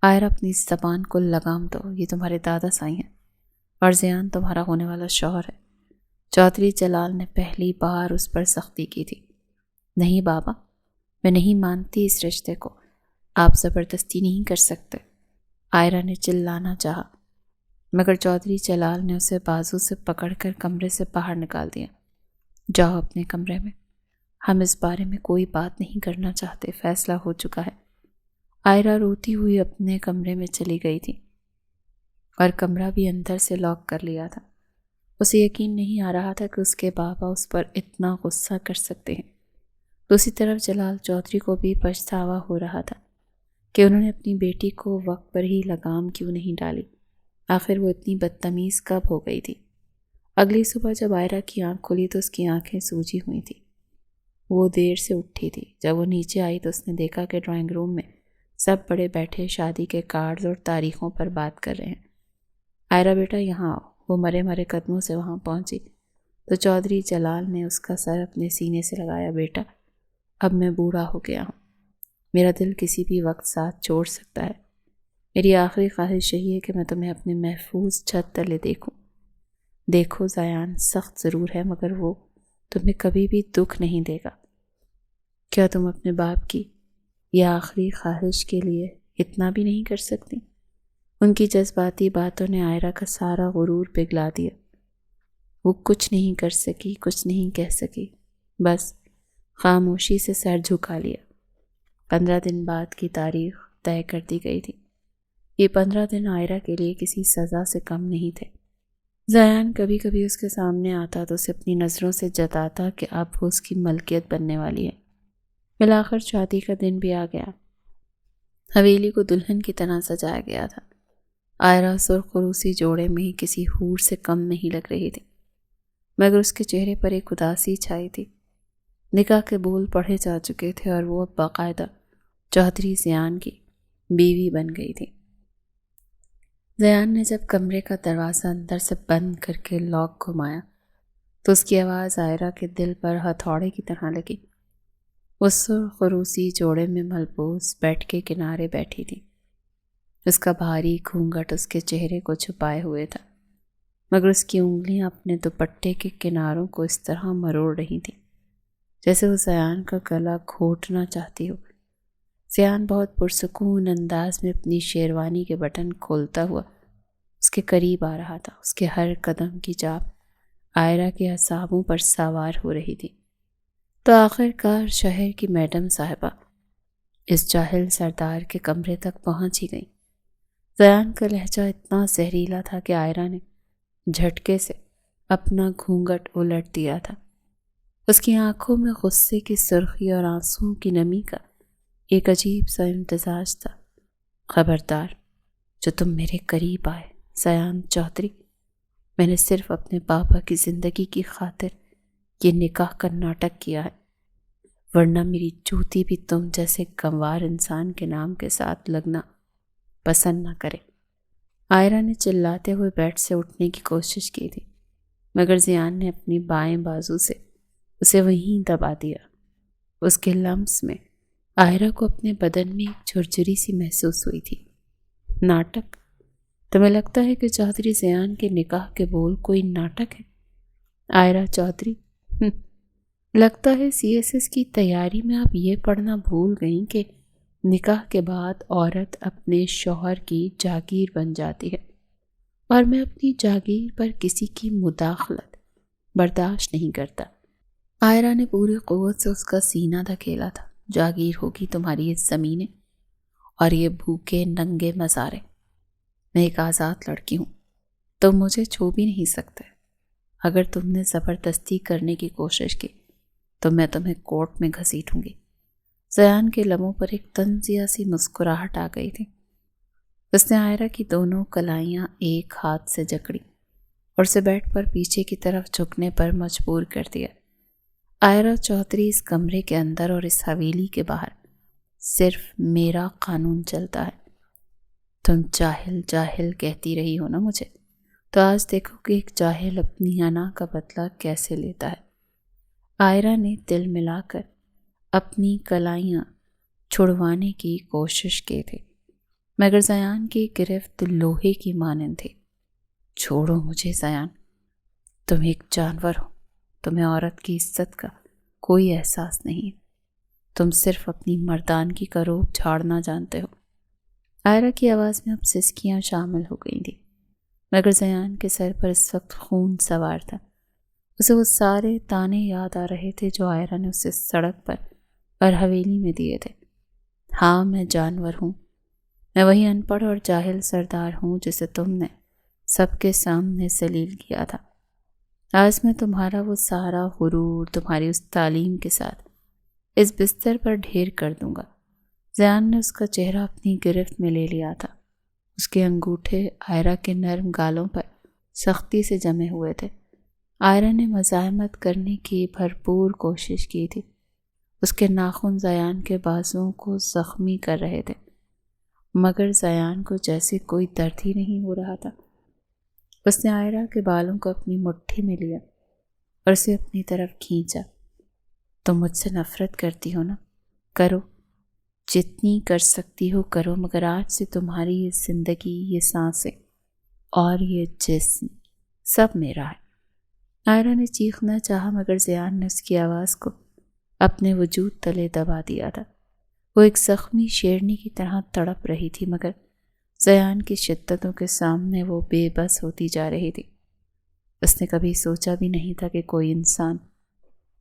عائرہ اپنی زبان کو لگام دو، یہ تمہارے دادا سائی ہیں اور زیان تمہارا ہونے والا شوہر ہے۔ چودھری جلال نے پہلی بار اس پر سختی کی تھی۔ نہیں بابا، میں نہیں مانتی اس رشتے کو، آپ زبردستی نہیں کر سکتے، عائرہ نے چلانا چاہا، مگر چودھری جلال نے اسے بازو سے پکڑ کر کمرے سے باہر نکال دیا۔ جاؤ اپنے کمرے میں، ہم اس بارے میں کوئی بات نہیں کرنا چاہتے، فیصلہ ہو چکا ہے۔ عائرہ روتی ہوئی اپنے کمرے میں چلی گئی تھی اور کمرہ بھی اندر سے لاک کر لیا تھا۔ اسے یقین نہیں آ رہا تھا کہ اس کے بابا اس پر اتنا غصہ کر سکتے ہیں۔ دوسری طرف جلال چودھری کو بھی پچھتاوا ہو رہا تھا کہ انہوں نے اپنی بیٹی کو وقت پر ہی لگام کیوں نہیں ڈالی۔ آخر وہ اتنی بدتمیز کب ہو گئی تھی؟ اگلی صبح جب عائرہ کی آنکھ کھلی تو اس کی آنکھیں سوجی ہوئی تھیں۔ وہ دیر سے اٹھی تھی۔ جب وہ نیچے آئی تو اس نے دیکھا کہ ڈرائنگ روم میں سب بڑے بیٹھے شادی کے کارڈز اور تاریخوں پر بات کر رہے ہیں۔ عائرہ بیٹا یہاں آؤ۔ وہ مرے مرے قدموں سے وہاں پہنچی تو چودھری جلال نے اس کا سر اپنے سینے سے لگایا۔ بیٹا، اب میں بوڑھا ہو گیا ہوں، میرا دل کسی بھی وقت ساتھ چھوڑ سکتا ہے۔ میری آخری خواہش یہی ہے کہ میں تمہیں اپنے محفوظ چھت تلے دیکھوں۔ دیکھو زیان سخت ضرور ہے مگر وہ تمہیں کبھی بھی دکھ نہیں دے گا۔ کیا تم اپنے باپ کی یہ آخری خواہش کے لیے اتنا بھی نہیں کر سکتی؟ ان کی جذباتی باتوں نے عائرہ کا سارا غرور پگھلا دیا۔ وہ کچھ نہیں کر سکی، کچھ نہیں کہہ سکی، بس خاموشی سے سر جھکا لیا۔ 15 دن بعد کی تاریخ طے کر دی گئی تھی۔ یہ 15 دن عائرہ کے لیے کسی سزا سے کم نہیں تھے۔ زیان کبھی کبھی اس کے سامنے آتا تو اسے اپنی نظروں سے جتاتا کہ اب وہ اس کی ملکیت بننے والی ہے۔ بالآخر شادی کا دن بھی آ گیا۔ حویلی کو دلہن کی طرح سجایا گیا تھا۔ عائرہ سرخ روسی جوڑے میں ہی کسی حور سے کم نہیں لگ رہی تھی، مگر اس کے چہرے پر ایک اداسی چھائی تھی۔ نکاح کے بول پڑھے جا چکے تھے اور وہ اب باقاعدہ چودھری زیان کی بیوی بن گئی تھی۔ زیان نے جب کمرے کا دروازہ اندر سے بند کر کے لاک گھمایا تو اس کی آواز عائرہ کے دل پر ہتھوڑے کی طرح لگی۔ وہ سرخ روسی جوڑے میں ملبوس بیڈ کے کنارے بیٹھی تھی۔ اس کا بھاری گھونگھٹ اس کے چہرے کو چھپائے ہوئے تھا، مگر اس کی انگلیاں اپنے دوپٹے کے کناروں کو اس طرح مروڑ رہی تھیں جیسے وہ زیان کا گلا گھونٹنا چاہتی ہو۔ زیان بہت پرسکون انداز میں اپنی شیروانی کے بٹن کھولتا ہوا اس کے قریب آ رہا تھا۔ اس کے ہر قدم کی چاپ عائرہ کے اعصابوں پر سوار ہو رہی تھی۔ تو آخر کار شہر کی میڈم صاحبہ اس جاہل سردار کے کمرے تک پہنچ ہی گئی۔ زیان کا لہجہ اتنا زہریلا تھا کہ عائرہ نے جھٹکے سے اپنا گھونگھٹ الٹ دیا تھا۔ اس کی آنکھوں میں غصے کی سرخی اور آنسوؤں کی نمی کا ایک عجیب سا امتزاج تھا۔ خبردار، جو تم میرے قریب آئے زیان چودھری، میں نے صرف اپنے بابا کی زندگی کی خاطر یہ نکاح کا ناٹک کیا ہے، ورنہ میری جوتی بھی تم جیسے گنوار انسان کے نام کے ساتھ لگنا پسند نہ کرے۔ عائرہ نے چلاتے ہوئے بیڈ سے اٹھنے کی کوشش کی تھی، مگر زیان نے اپنی بائیں بازو سے اسے وہیں دبا دیا۔ اس کے لمس میں عائرہ کو اپنے بدن میں ایک جھرجھری سی محسوس ہوئی تھی۔ ناٹک؟ تمہیں لگتا ہے کہ چودھری زیان کے نکاح کے بول کوئی ناٹک ہے؟ عائرہ چودھری، لگتا ہے CSS کی تیاری میں آپ یہ پڑھنا بھول گئیں کہ نکاح کے بعد عورت اپنے شوہر کی جاگیر بن جاتی ہے، اور میں اپنی جاگیر پر کسی کی مداخلت برداشت نہیں کرتا۔ عائرہ نے پوری قوت سے اس کا سینہ دھکیلا تھا۔ جاگیر ہوگی تمہاری اس زمینیں اور یہ بھوکے ننگے مزارے۔ میں ایک آزاد لڑکی ہوں، تم مجھے چھو بھی نہیں سکتے۔ اگر تم نے زبردستی کرنے کی کوشش کی تو میں تمہیں کورٹ میں گھسیٹوں گی۔ زیان کے لبوں پر ایک طنزیہ سی مسکراہٹ آ گئی تھی۔ اس نے عائرہ کی دونوں کلائیاں ایک ہاتھ سے جکڑی اور اسے بیڈ پر پیچھے کی طرف جھکنے پر مجبور کر دیا۔ عائرہ چودھری، اس کمرے کے اندر اور اس حویلی کے باہر صرف میرا قانون چلتا ہے۔ تم جاہل جاہل کہتی رہی ہو نا مجھے، تو آج دیکھو کہ ایک جاہل اپنی انا کا بدلہ کیسے لیتا ہے۔ عائرہ نے دل ملا کر اپنی کلائیاں چھڑوانے کی کوشش کی تھی، مگر زیان کی گرفت لوہے کی مانند تھی۔ چھوڑو مجھے زیان، تم ایک جانور ہو، تمہیں عورت کی عزت کا کوئی احساس نہیں ہے، تم صرف اپنی مردانگی کا روپ جھاڑنا جانتے ہو۔ عائرہ کی آواز میں اب سسکیاں شامل ہو گئی تھیں، مگر زیان کے سر پر اس وقت خون سوار تھا۔ اسے وہ سارے تانے یاد آ رہے تھے جو عائرہ نے اسے سڑک پر اور حویلی میں دیے تھے۔ ہاں، میں جانور ہوں، میں وہی ان پڑھ اور جاہل سردار ہوں جسے تم نے سب کے سامنے ذلیل کیا تھا۔ آج میں تمہارا وہ سارا غرور تمہاری اس تعلیم کے ساتھ اس بستر پر ڈھیر کر دوں گا۔ زیان نے اس کا چہرہ اپنی گرفت میں لے لیا تھا۔ اس کے انگوٹھے عائرہ کے نرم گالوں پر سختی سے جمے ہوئے تھے۔ عائرہ نے مزاحمت کرنے کی بھرپور کوشش کی تھی۔ اس کے ناخن زیان کے بازوؤں کو زخمی کر رہے تھے، مگر زیان کو جیسے کوئی درد ہی نہیں ہو رہا تھا۔ اس نے عائرہ کے بالوں کو اپنی مٹھی میں لیا اور اسے اپنی طرف کھینچا۔ تم مجھ سے نفرت کرتی ہو نا؟ کرو، جتنی کر سکتی ہو کرو، مگر آج سے تمہاری یہ زندگی، یہ سانسیں اور یہ جسم سب میرا ہے۔ عائرہ نے چیخنا چاہا، مگر زیان نے اس کی آواز کو اپنے وجود تلے دبا دیا تھا۔ وہ ایک زخمی شیرنی کی طرح تڑپ رہی تھی، مگر زیان کی شدتوں کے سامنے وہ بے بس ہوتی جا رہی تھی۔ اس نے کبھی سوچا بھی نہیں تھا کہ کوئی انسان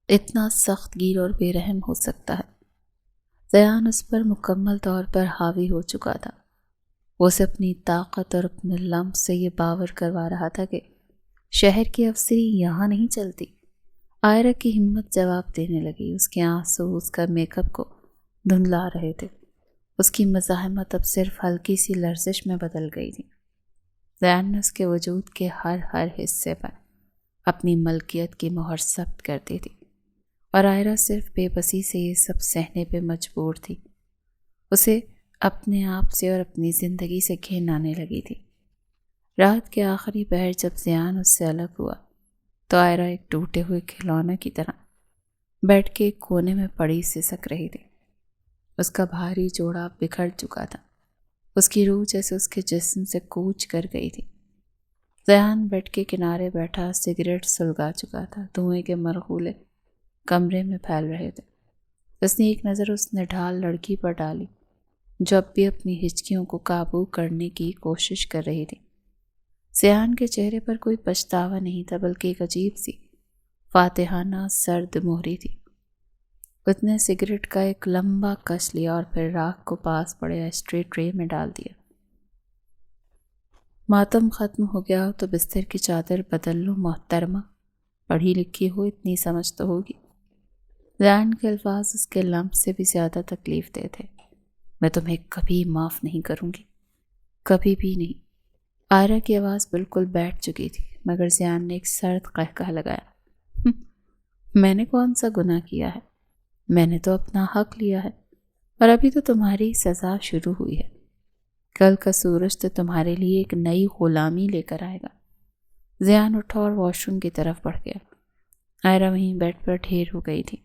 اتنا سخت گیر اور بے رحم ہو سکتا ہے۔ زیان اس پر مکمل طور پر حاوی ہو چکا تھا۔ وہ اسے اپنی طاقت اور اپنے لمس سے یہ باور کروا رہا تھا کہ شہر کی افسری یہاں نہیں چلتی۔ عائرہ کی ہمت جواب دینے لگی۔ اس کے آنسو اس کا میک اپ کو دھندلا رہے تھے۔ اس کی مزاحمت اب صرف ہلکی سی لرزش میں بدل گئی تھی۔ زیان نے اس کے وجود کے ہر حصے پر اپنی ملکیت کی مہر ثبت کر دی تھی، اور عائرہ صرف بے بسی سے یہ سب سہنے پہ مجبور تھی۔ اسے اپنے آپ سے اور اپنی زندگی سے گھن آنے لگی تھی۔ رات کے آخری پہر جب زیان اس سے الگ ہوا تو عائرہ ایک ٹوٹے ہوئے کھلونے کی طرح بیٹھ کے ایک کونے میں پڑی سسک رہی تھی۔ اس کا بھاری جوڑا بکھر چکا تھا، اس کی روح جیسے اس کے جسم سے کوچ کر گئی تھی۔ زیان بیڈ کے کنارے بیٹھا سگریٹ سلگا چکا تھا، دھوئیں کے مرغولے کمرے میں پھیل رہے تھے۔ اس نے ایک نظر اس نڈھال لڑکی پر ڈالی جو اب بھی اپنی ہچکیوں کو قابو کرنے کی کوشش کر رہی تھی۔ زیان کے چہرے پر کوئی پچھتاوا نہیں تھا، بلکہ ایک عجیب سی فاتحانہ سرد مہری تھی۔ اس نے سگریٹ کا ایک لمبا کش لیا اور پھر راکھ کو پاس پڑے ایشٹرے ٹرے میں ڈال دیا۔ ماتم ختم ہو گیا ہو تو بستر کی چادر بدل لو محترمہ، پڑھی لکھی ہو اتنی سمجھ تو ہوگی۔ زیان کے الفاظ اس کے لمس سے بھی زیادہ تکلیف دہ تھے۔ میں تمہیں کبھی معاف نہیں کروں گی، کبھی بھی نہیں۔ عائرہ کی آواز بالکل بیٹھ چکی تھی، مگر زیان نے ایک سرد قہقہ لگایا۔ میں نے کون سا گناہ کیا ہے؟ میں نے تو اپنا حق لیا ہے، اور ابھی تو تمہاری سزا شروع ہوئی ہے۔ کل کا سورج تو تمہارے لیے ایک نئی غلامی لے کر آئے گا۔ زیان اٹھا اور واش روم کی طرف بڑھ گیا۔ عائرہ وہیں بیڈ پر ڈھیر ہو گئی تھی۔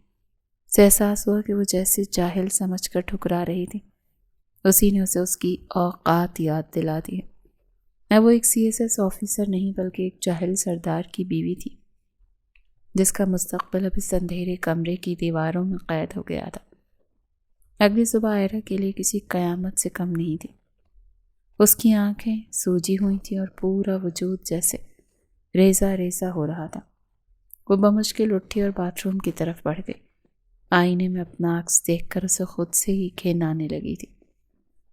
اسے احساس ہوا کہ وہ جیسے جاہل سمجھ کر ٹھکرا رہی تھی، اسی نے اسے اس کی اوقات یاد دلا دی۔ میں وہ ایک CSS آفیسر نہیں بلکہ ایک جاہل سردار کی بیوی تھی، جس کا مستقبل اب اس اندھیرے کمرے کی دیواروں میں قید ہو گیا تھا۔ اگلی صبح عائرہ کے لیے کسی قیامت سے کم نہیں تھی۔ اس کی آنکھیں سوجی ہوئی تھیں اور پورا وجود جیسے ریزہ ریزہ ہو رہا تھا۔ وہ بمشکل اٹھی اور باتھ روم کی طرف بڑھ گئی۔ آئینے میں اپنا عکس دیکھ کر اسے خود سے ہی گھن آنے لگی تھی۔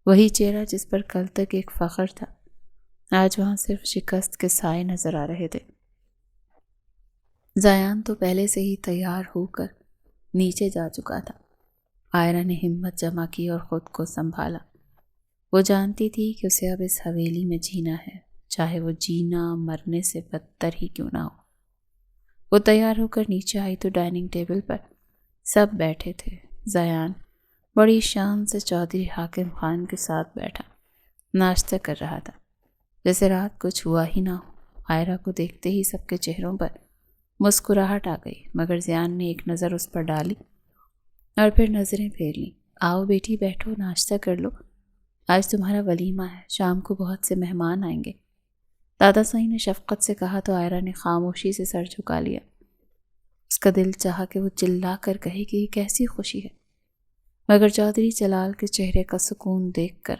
وہی چہرہ جس پر کل تک ایک فخر تھا، آج وہاں صرف شکست کے سائے نظر آ رہے تھے۔ زیان تو پہلے سے ہی تیار ہو کر نیچے جا چکا تھا۔ عائرہ نے ہمت جمع کی اور خود کو سنبھالا۔ وہ جانتی تھی کہ اسے اب اس حویلی میں جینا ہے، چاہے وہ جینا مرنے سے بدتر ہی کیوں نہ ہو۔ وہ تیار ہو کر نیچے آئی تو ڈائننگ ٹیبل پر سب بیٹھے تھے۔ زیان بڑی شان سے چودھری حاکم خان کے ساتھ بیٹھا ناشتہ کر رہا تھا، جیسے رات کچھ ہوا ہی نہ ہو آئرہ کو دیکھتے ہی سب کے چہروں پر مسکراہٹ آ گئی، مگر زیان نے ایک نظر اس پر ڈالی اور پھر نظریں پھیر لیں۔ آؤ بیٹی بیٹھو، ناشتہ کر لو، آج تمہارا ولیمہ ہے، شام کو بہت سے مہمان آئیں گے۔ دادا سائی نے شفقت سے کہا تو آئرہ نے خاموشی سے سر جھکا لیا۔ اس کا دل چاہا کہ وہ چلا کر کہے کہ یہ کیسی خوشی ہے، مگر چودھری جلال کے چہرے کا سکون دیکھ کر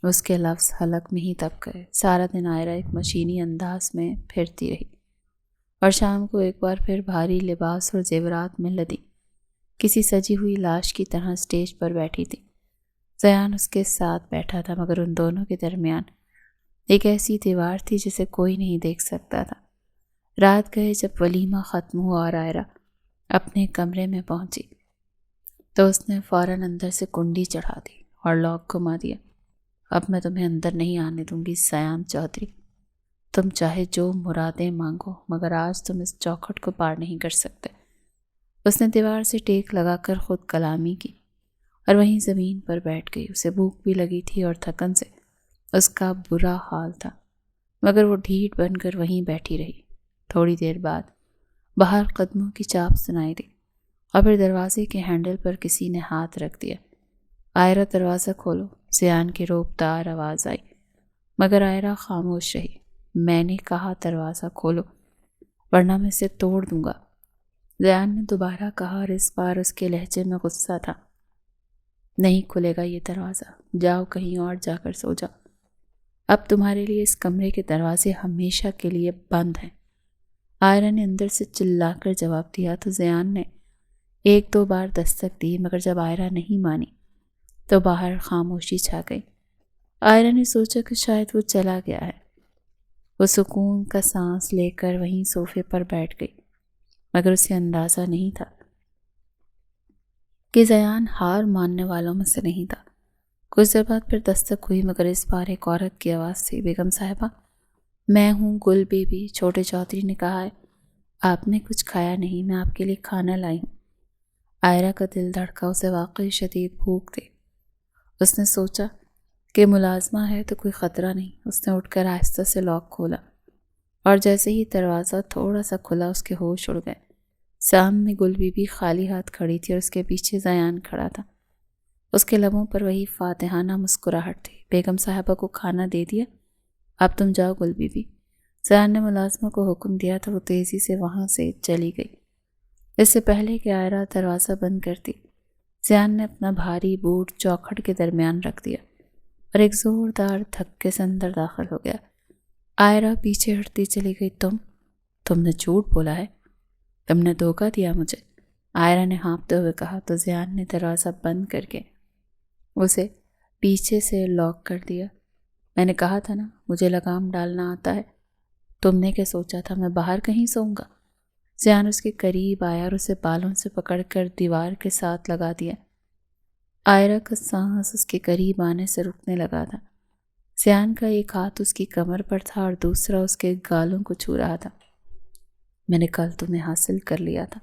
اس کے لفظ حلق میں ہی دب گئے۔ سارا دن آئرہ ایک مشینی انداز میں پھرتی رہی اور شام کو ایک بار پھر بھاری لباس اور زیورات میں لدی کسی سجی ہوئی لاش کی طرح اسٹیج پر بیٹھی تھی۔ زیان اس کے ساتھ بیٹھا تھا، مگر ان دونوں کے درمیان ایک ایسی دیوار تھی جسے کوئی نہیں دیکھ سکتا تھا۔ رات گئے جب ولیمہ ختم ہوا اور آئرہ اپنے کمرے میں پہنچی تو اس نے فوراً اندر سے کنڈی چڑھا دی اور لاک گھما دیا۔ اب میں تمہیں اندر نہیں آنے دوں گی زیان چودھری، تم چاہے جو مرادیں مانگو، مگر آج تم اس چوکھٹ کو پار نہیں کر سکتے۔ اس نے دیوار سے ٹیک لگا کر خود کلامی کی اور وہیں زمین پر بیٹھ گئی۔ اسے بھوک بھی لگی تھی اور تھکن سے اس کا برا حال تھا، مگر وہ ڈھیٹ بن کر وہیں بیٹھی رہی۔ تھوڑی دیر بعد باہر قدموں کی چاپ سنائی دی اور پھر دروازے کے ہینڈل پر کسی نے ہاتھ رکھ دیا۔ آئرہ دروازہ کھولو، زیان کی روبدار آواز آئی، مگر آئرہ خاموش رہی۔ میں نے کہا دروازہ کھولو ورنہ میں اسے توڑ دوں گا، زیان نے دوبارہ کہا اور اس بار اس کے لہجے میں غصہ تھا۔ نہیں کھلے گا یہ دروازہ، جاؤ کہیں اور جا کر سو جاؤ، اب تمہارے لیے اس کمرے کے دروازے ہمیشہ کے لیے بند ہیں۔ آئرہ نے اندر سے چلا کر جواب دیا تو زیان نے ایک دو بار دستک دی، مگر جب آئرہ نہیں مانی تو باہر خاموشی چھا گئی۔ آئرہ نے سوچا کہ شاید وہ چلا گیا ہے۔ وہ سکون کا سانس لے کر وہیں صوفے پر بیٹھ گئی، مگر اسے اندازہ نہیں تھا کہ زیان ہار ماننے والوں میں سے نہیں تھا۔ کچھ دیر بعد پھر دستک ہوئی، مگر اس بار ایک عورت کی آواز تھی۔ بیگم صاحبہ، میں ہوں گل بی بی، چھوٹے چودھری نے کہا ہے آپ نے کچھ کھایا نہیں، میں آپ کے لیے کھانا لائی ہوں۔ آئرہ کا دل دھڑکا، اسے واقعی شدید بھوک تھی۔ اس نے سوچا کہ ملازمہ ہے تو کوئی خطرہ نہیں۔ اس نے اٹھ کر آہستہ سے لاک کھولا اور جیسے ہی دروازہ تھوڑا سا کھلا اس کے ہوش اڑ گئے۔ سامنے گل بی بی خالی ہاتھ کھڑی تھی اور اس کے پیچھے زیان کھڑا تھا۔ اس کے لبوں پر وہی فاتحانہ مسکراہٹ تھی۔ بیگم صاحبہ کو کھانا دے دیا، اب تم جاؤ گل بی بی۔ زیان نے ملازمہ کو حکم دیا تو وہ تیزی سے وہاں سے چلی گئی۔ اس سے پہلے کہ آئرہ دروازہ بند کرتی، زیان نے اپنا بھاری بوٹ چوکھٹ کے درمیان رکھ دیا اور ایک زوردار دھکے سے اندر داخل ہو گیا۔ آئرہ پیچھے ہٹتی چلی گئی۔ تم نے جھوٹ بولا ہے، تم نے دھوکہ دیا مجھے، آئرہ نے ہانپتے ہوئے کہا تو زیان نے دروازہ بند کر کے اسے پیچھے سے لاک کر دیا۔ میں نے کہا تھا نا مجھے لگام ڈالنا آتا ہے، تم نے کیا سوچا تھا میں باہر کہیں سوؤں گا؟ زیان اس کے قریب آیا اور اسے بالوں سے پکڑ کر دیوار کے ساتھ لگا دیا۔ آئرہ کا سانس اس کے قریب آنے سے رکنے لگا تھا۔ زیان کا ایک ہاتھ اس کی کمر پر تھا اور دوسرا اس کے گالوں کو چھو رہا تھا۔ میں نے کل تمہیں حاصل کر لیا تھا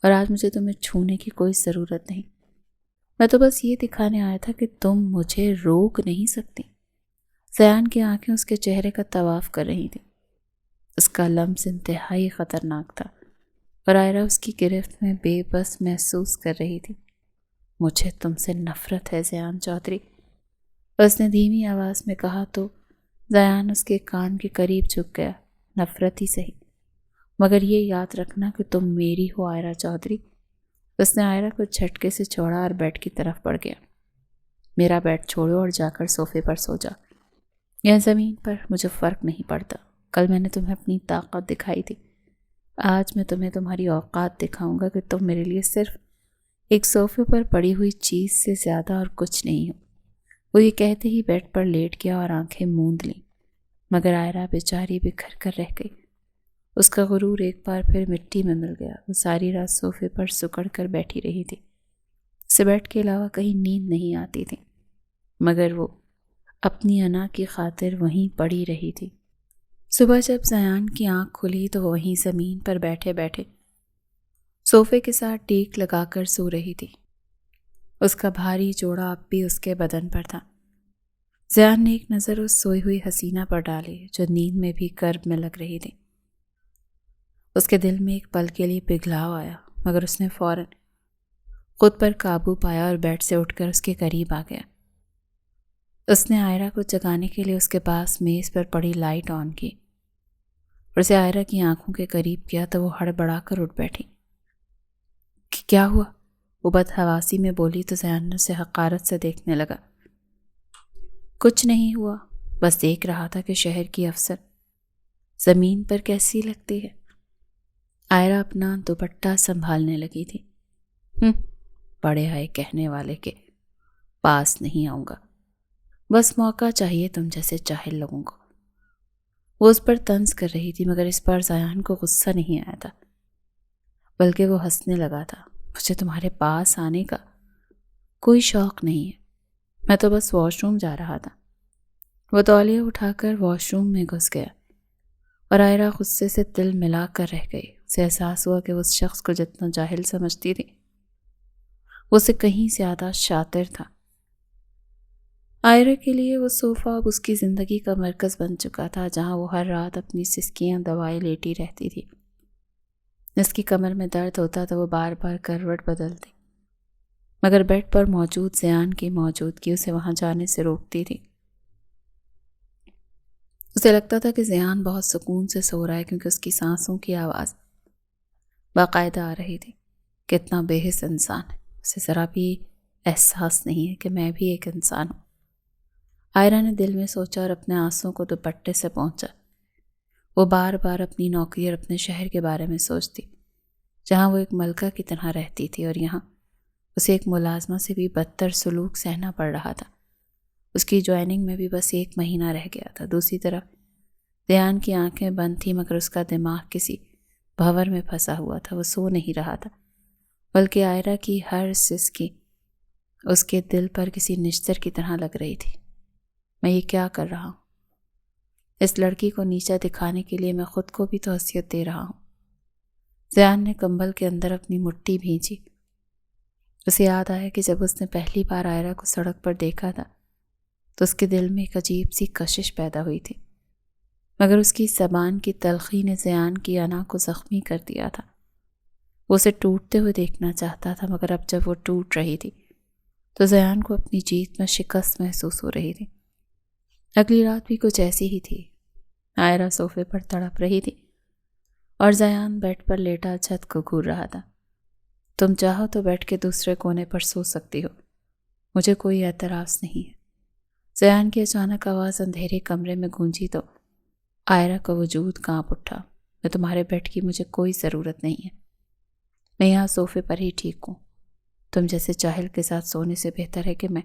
اور آج مجھے تمہیں چھونے کی کوئی ضرورت نہیں، میں تو بس یہ دکھانے آیا تھا کہ تم مجھے روک نہیں سکتی۔ زیان کی آنکھیں اس کے چہرے کا طواف کر رہی تھیں۔ اس کا لمس انتہائی خطرناک تھا اور آئرہ اس کی گرفت میں بے بس محسوس کر رہی تھی۔ مجھے تم سے نفرت ہے زیان چودھری، اس نے دھیمی آواز میں کہا تو زیان اس کے کان کے قریب جھک گیا۔ نفرت ہی صحیح، مگر یہ یاد رکھنا کہ تم میری ہو آئرہ چودھری۔ اس نے آئرہ کو جھٹکے سے چھوڑا اور بیڈ کی طرف بڑھ گیا۔ میرا بیڈ چھوڑو اور جا کر صوفے پر سو جا، یا زمین پر، مجھے فرق نہیں پڑتا۔ کل میں نے تمہیں اپنی طاقت دکھائی تھی، آج میں تمہیں تمہاری اوقات دکھاؤں گا کہ تم میرے لیے صرف ایک صوفے پر پڑی ہوئی چیز سے زیادہ اور کچھ نہیں ہو۔ وہ یہ کہتے ہی بیڈ پر لیٹ گیا اور آنکھیں موند لیں، مگر آئرہ بیچاری بکھر کر رہ گئی۔ اس کا غرور ایک بار پھر مٹی میں مل گیا۔ وہ ساری رات صوفے پر سکڑ کر بیٹھی رہی تھی۔ اسے بیڈ کے علاوہ کہیں نیند نہیں آتی تھی، مگر وہ اپنی انا کی خاطر وہیں پڑی رہی تھی۔ صبح جب زیان کی آنکھ کھلی تو وہ وہیں زمین پر بیٹھے بیٹھے صوفے کے ساتھ ٹیک لگا کر سو رہی تھی۔ اس کا بھاری جوڑا اب بھی اس کے بدن پر تھا۔ ضیان نے ایک نظر اس سوئی ہوئی حسینہ پر ڈالی جو نیند میں بھی کرب میں لگ رہی تھی۔ اس کے دل میں ایک پل کے لیے پگھلاؤ آیا، مگر اس نے فوراً خود پر قابو پایا اور بیڈ سے اٹھ کر اس کے قریب آ گیا۔ اس نے آئرہ کو جگانے کے لیے اس کے پاس میز پر پڑی لائٹ آن کی اور اسے آئرہ کی آنکھوں کے قریب کیا تو وہ ہڑبڑا کر اٹھ بیٹھی۔ کیا ہوا؟ وہ بدحواسی میں بولی تو ضیان نے اسے حقارت سے دیکھنے لگا۔ کچھ نہیں ہوا، بس دیکھ رہا تھا کہ شہر کی افسر زمین پر کیسی لگتی ہے۔ آئرہ اپنا دوپٹہ سنبھالنے لگی تھی۔ بڑے آئے کہنے والے کے پاس نہیں آؤں گا، بس موقع چاہیے تم جیسے جاہل لوگوں کو۔ وہ اس پر طنز کر رہی تھی مگر اس پر ضیان کو غصہ نہیں آیا تھا، بلکہ وہ ہنسنے لگا تھا۔ مجھے تمہارے پاس آنے کا کوئی شوق نہیں ہے، میں تو بس واش روم جا رہا تھا۔ وہ تولیہ اٹھا کر واش روم میں گھس گیا اور آئرہ غصے سے دل ملا کر رہ گئی۔ اسے احساس ہوا کہ وہ اس شخص کو جتنا جاہل سمجھتی تھی وہ اسے کہیں زیادہ شاطر تھا۔ آئرہ کے لیے وہ صوفہ اب اس کی زندگی کا مرکز بن چکا تھا، جہاں وہ ہر رات اپنی سسکیاں دبائے لیٹی رہتی تھی۔ اس کی کمر میں درد ہوتا تو وہ بار بار کروٹ بدلتی، مگر بیڈ پر موجود ضیان کی موجودگی اسے وہاں جانے سے روکتی تھی۔ اسے لگتا تھا کہ ضیان بہت سکون سے سو رہا ہے، کیونکہ اس کی سانسوں کی آواز باقاعدہ آ رہی تھی۔ کتنا بے حس انسان ہے، اسے ذرا بھی احساس نہیں ہے کہ میں بھی ایک انسان ہوں۔ آئرہ نے دل میں سوچا اور اپنے آنسوں کو دوپٹے سے پہنچا۔ وہ بار بار اپنی نوکری اور اپنے شہر کے بارے میں سوچتی، جہاں وہ ایک ملکہ کی طرح رہتی تھی، اور یہاں اسے ایک ملازمہ سے بھی بدتر سلوک سہنا پڑ رہا تھا۔ اس کی جوائننگ میں بھی بس 1 مہینہ رہ گیا تھا۔ دوسری طرف ضیان کی آنکھیں بند تھیں مگر اس کا دماغ کسی بھنور میں پھنسا ہوا تھا۔ وہ سو نہیں رہا تھا، بلکہ آئرہ کی ہر سسکی اس کے دل پر کسی نشتر کی طرح لگ رہی تھی۔ میں یہ کیا کر رہا ہوں؟ اس لڑکی کو نیچا دکھانے کے لیے میں خود کو بھی تو اذیت دے رہا ہوں۔ ضیان نے کمبل کے اندر اپنی مٹھی بھینچی۔ اسے یاد آیا کہ جب اس نے پہلی بار آئرہ کو سڑک پر دیکھا تھا تو اس کے دل میں ایک عجیب سی کشش پیدا ہوئی تھی، مگر اس کی زبان کی تلخی نے ضیان کی انا کو زخمی کر دیا تھا۔ وہ اسے ٹوٹتے ہوئے دیکھنا چاہتا تھا، مگر اب جب وہ ٹوٹ رہی تھی تو ضیان کو اپنی جیت میں شکست محسوس ہو رہی تھی۔ اگلی رات بھی کچھ ایسی ہی تھی۔ آئرہ صوفے پر تڑپ رہی تھی اور ضیان بیڈ پر لیٹا چھت کو گھور رہا تھا۔ تم چاہو تو بیڈ کے دوسرے کونے پر سو سکتی ہو، مجھے کوئی اعتراض نہیں ہے۔ ضیان کی اچانک آواز اندھیرے کمرے میں گونجی تو آئرہ کا وجود کانپ اٹھا۔ میں تمہارے بیڈ کی مجھے کوئی ضرورت نہیں ہے، میں یہاں صوفے پر ہی ٹھیک ہوں۔ تم جیسے جاہل کے ساتھ سونے سے بہتر ہے کہ میں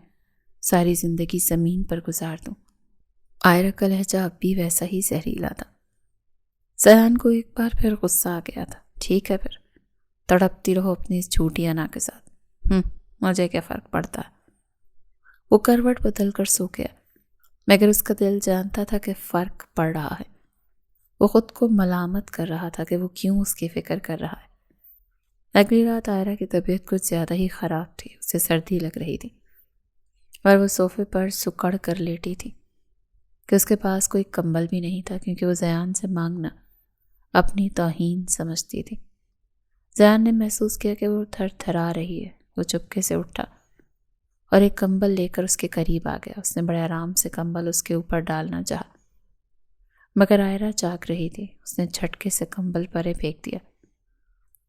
ساری زندگی زمین پر گزار دوں۔ آئرہ کا لہجہ اب بھی ویسا ہی زہریلا تھا۔ ضیان کو ایک بار پھر غصہ آ گیا تھا۔ ٹھیک ہے، پھر تڑپتی رہو اپنی اس جھوٹی انا کے ساتھ، مجھے کیا فرق پڑتا ہے۔ وہ کروٹ بدل کر سو گیا، مگر اس کا دل جانتا تھا کہ فرق پڑ رہا ہے۔ وہ خود کو ملامت کر رہا تھا کہ وہ کیوں اس کی فکر کر رہا ہے۔ اگلی رات آئرہ کی طبیعت کچھ زیادہ ہی خراب تھی، اسے سردی لگ رہی تھی اور وہ صوفے پر سکڑ کر لیٹی تھی کہ اس کے پاس کوئی کمبل بھی نہیں تھا، کیونکہ وہ ضیان سے مانگنا اپنی توہین سمجھتی تھی۔ ضیان نے محسوس کیا کہ وہ تھر تھرا رہی ہے۔ وہ چپکے سے اٹھا اور ایک کمبل لے کر اس کے قریب آ گیا۔ اس نے بڑے آرام سے کمبل اس کے اوپر ڈالنا چاہا، مگر آئرہ جاگ رہی تھی۔ اس نے جھٹکے سے کمبل پرے پھینک دیا۔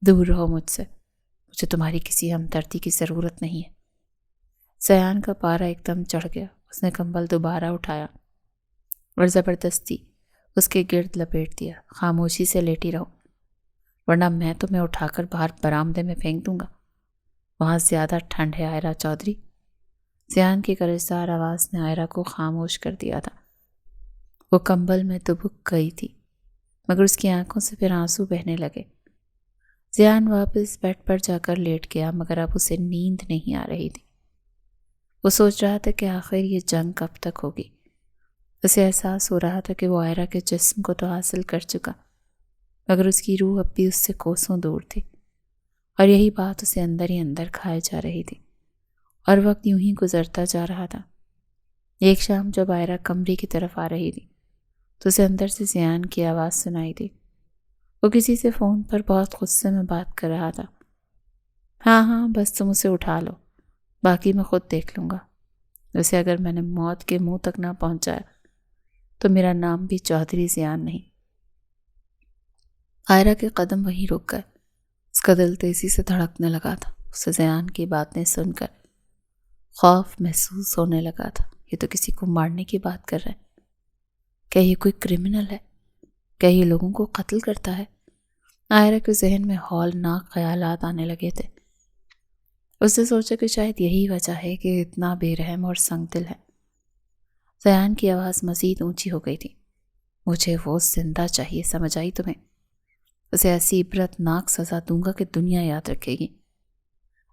دور رہو مجھ سے، مجھے تمہاری کسی ہمدردی کی ضرورت نہیں ہے۔ ضیان کا پارا ایک دم چڑھ گیا۔ اس نے کمبل دوبارہ اٹھایا اور زبردستی اس کے گرد لپیٹ دیا۔ خاموشی سے لیٹی رہو، ورنہ میں تمہیں اٹھا کر باہر برآمدے میں پھینک دوں گا، وہاں زیادہ ٹھنڈ ہے آئرہ چودھری۔ ضیان کی کرشدار آواز نے آئرہ کو خاموش کر دیا تھا۔ وہ کمبل میں دبک گئی تھی، مگر اس کی آنکھوں سے پھر آنسو بہنے لگے۔ ضیان واپس بیڈ پر جا کر لیٹ گیا، مگر اب اسے نیند نہیں آ رہی تھی۔ وہ سوچ رہا تھا کہ آخر یہ جنگ کب تک ہوگی۔ اسے احساس ہو رہا تھا کہ وہ آئرہ کے جسم کو تو حاصل کر چکا، مگر اس کی روح اب بھی اس سے کوسوں دور تھی، اور یہی بات اسے اندر ہی اندر کھائے جا رہی تھی، اور وقت یوں ہی گزرتا جا رہا تھا۔ ایک شام جب آئرہ کمرے کی طرف آ رہی تھی تو اسے اندر سے زیان کی آواز سنائی دی۔ وہ کسی سے فون پر بہت غصے میں بات کر رہا تھا۔ ہاں بس تم اسے اٹھا لو، باقی میں خود دیکھ لوں گا۔ ویسے اگر میں نے موت کے منہ تک نہ پہنچایا تو میرا نام بھی چودھری زیان نہیں۔ آئرہ کے قدم وہیں رک گئے۔ اس کا دل تیزی سے دھڑکنے لگا تھا۔ اسے زیان کی باتیں سن کر خوف محسوس ہونے لگا تھا۔ یہ تو کسی کو مارنے کی بات کر رہا ہے۔ کیا یہ کوئی کرمنل ہے؟ کیا یہ لوگوں کو قتل کرتا ہے؟ آئرہ کے ذہن میں ہولناک خیالات آنے لگے تھے۔ اس نے سوچا کہ شاید یہی وجہ ہے کہ اتنا بے رحم اور سنگ دل ہے۔ زیان کی آواز مزید اونچی ہو گئی تھی۔ مجھے وہ زندہ چاہیے، سمجھ آئی تمہیں؟ اسے ایسی عبرتناک سزا دوں گا کہ دنیا یاد رکھے گی۔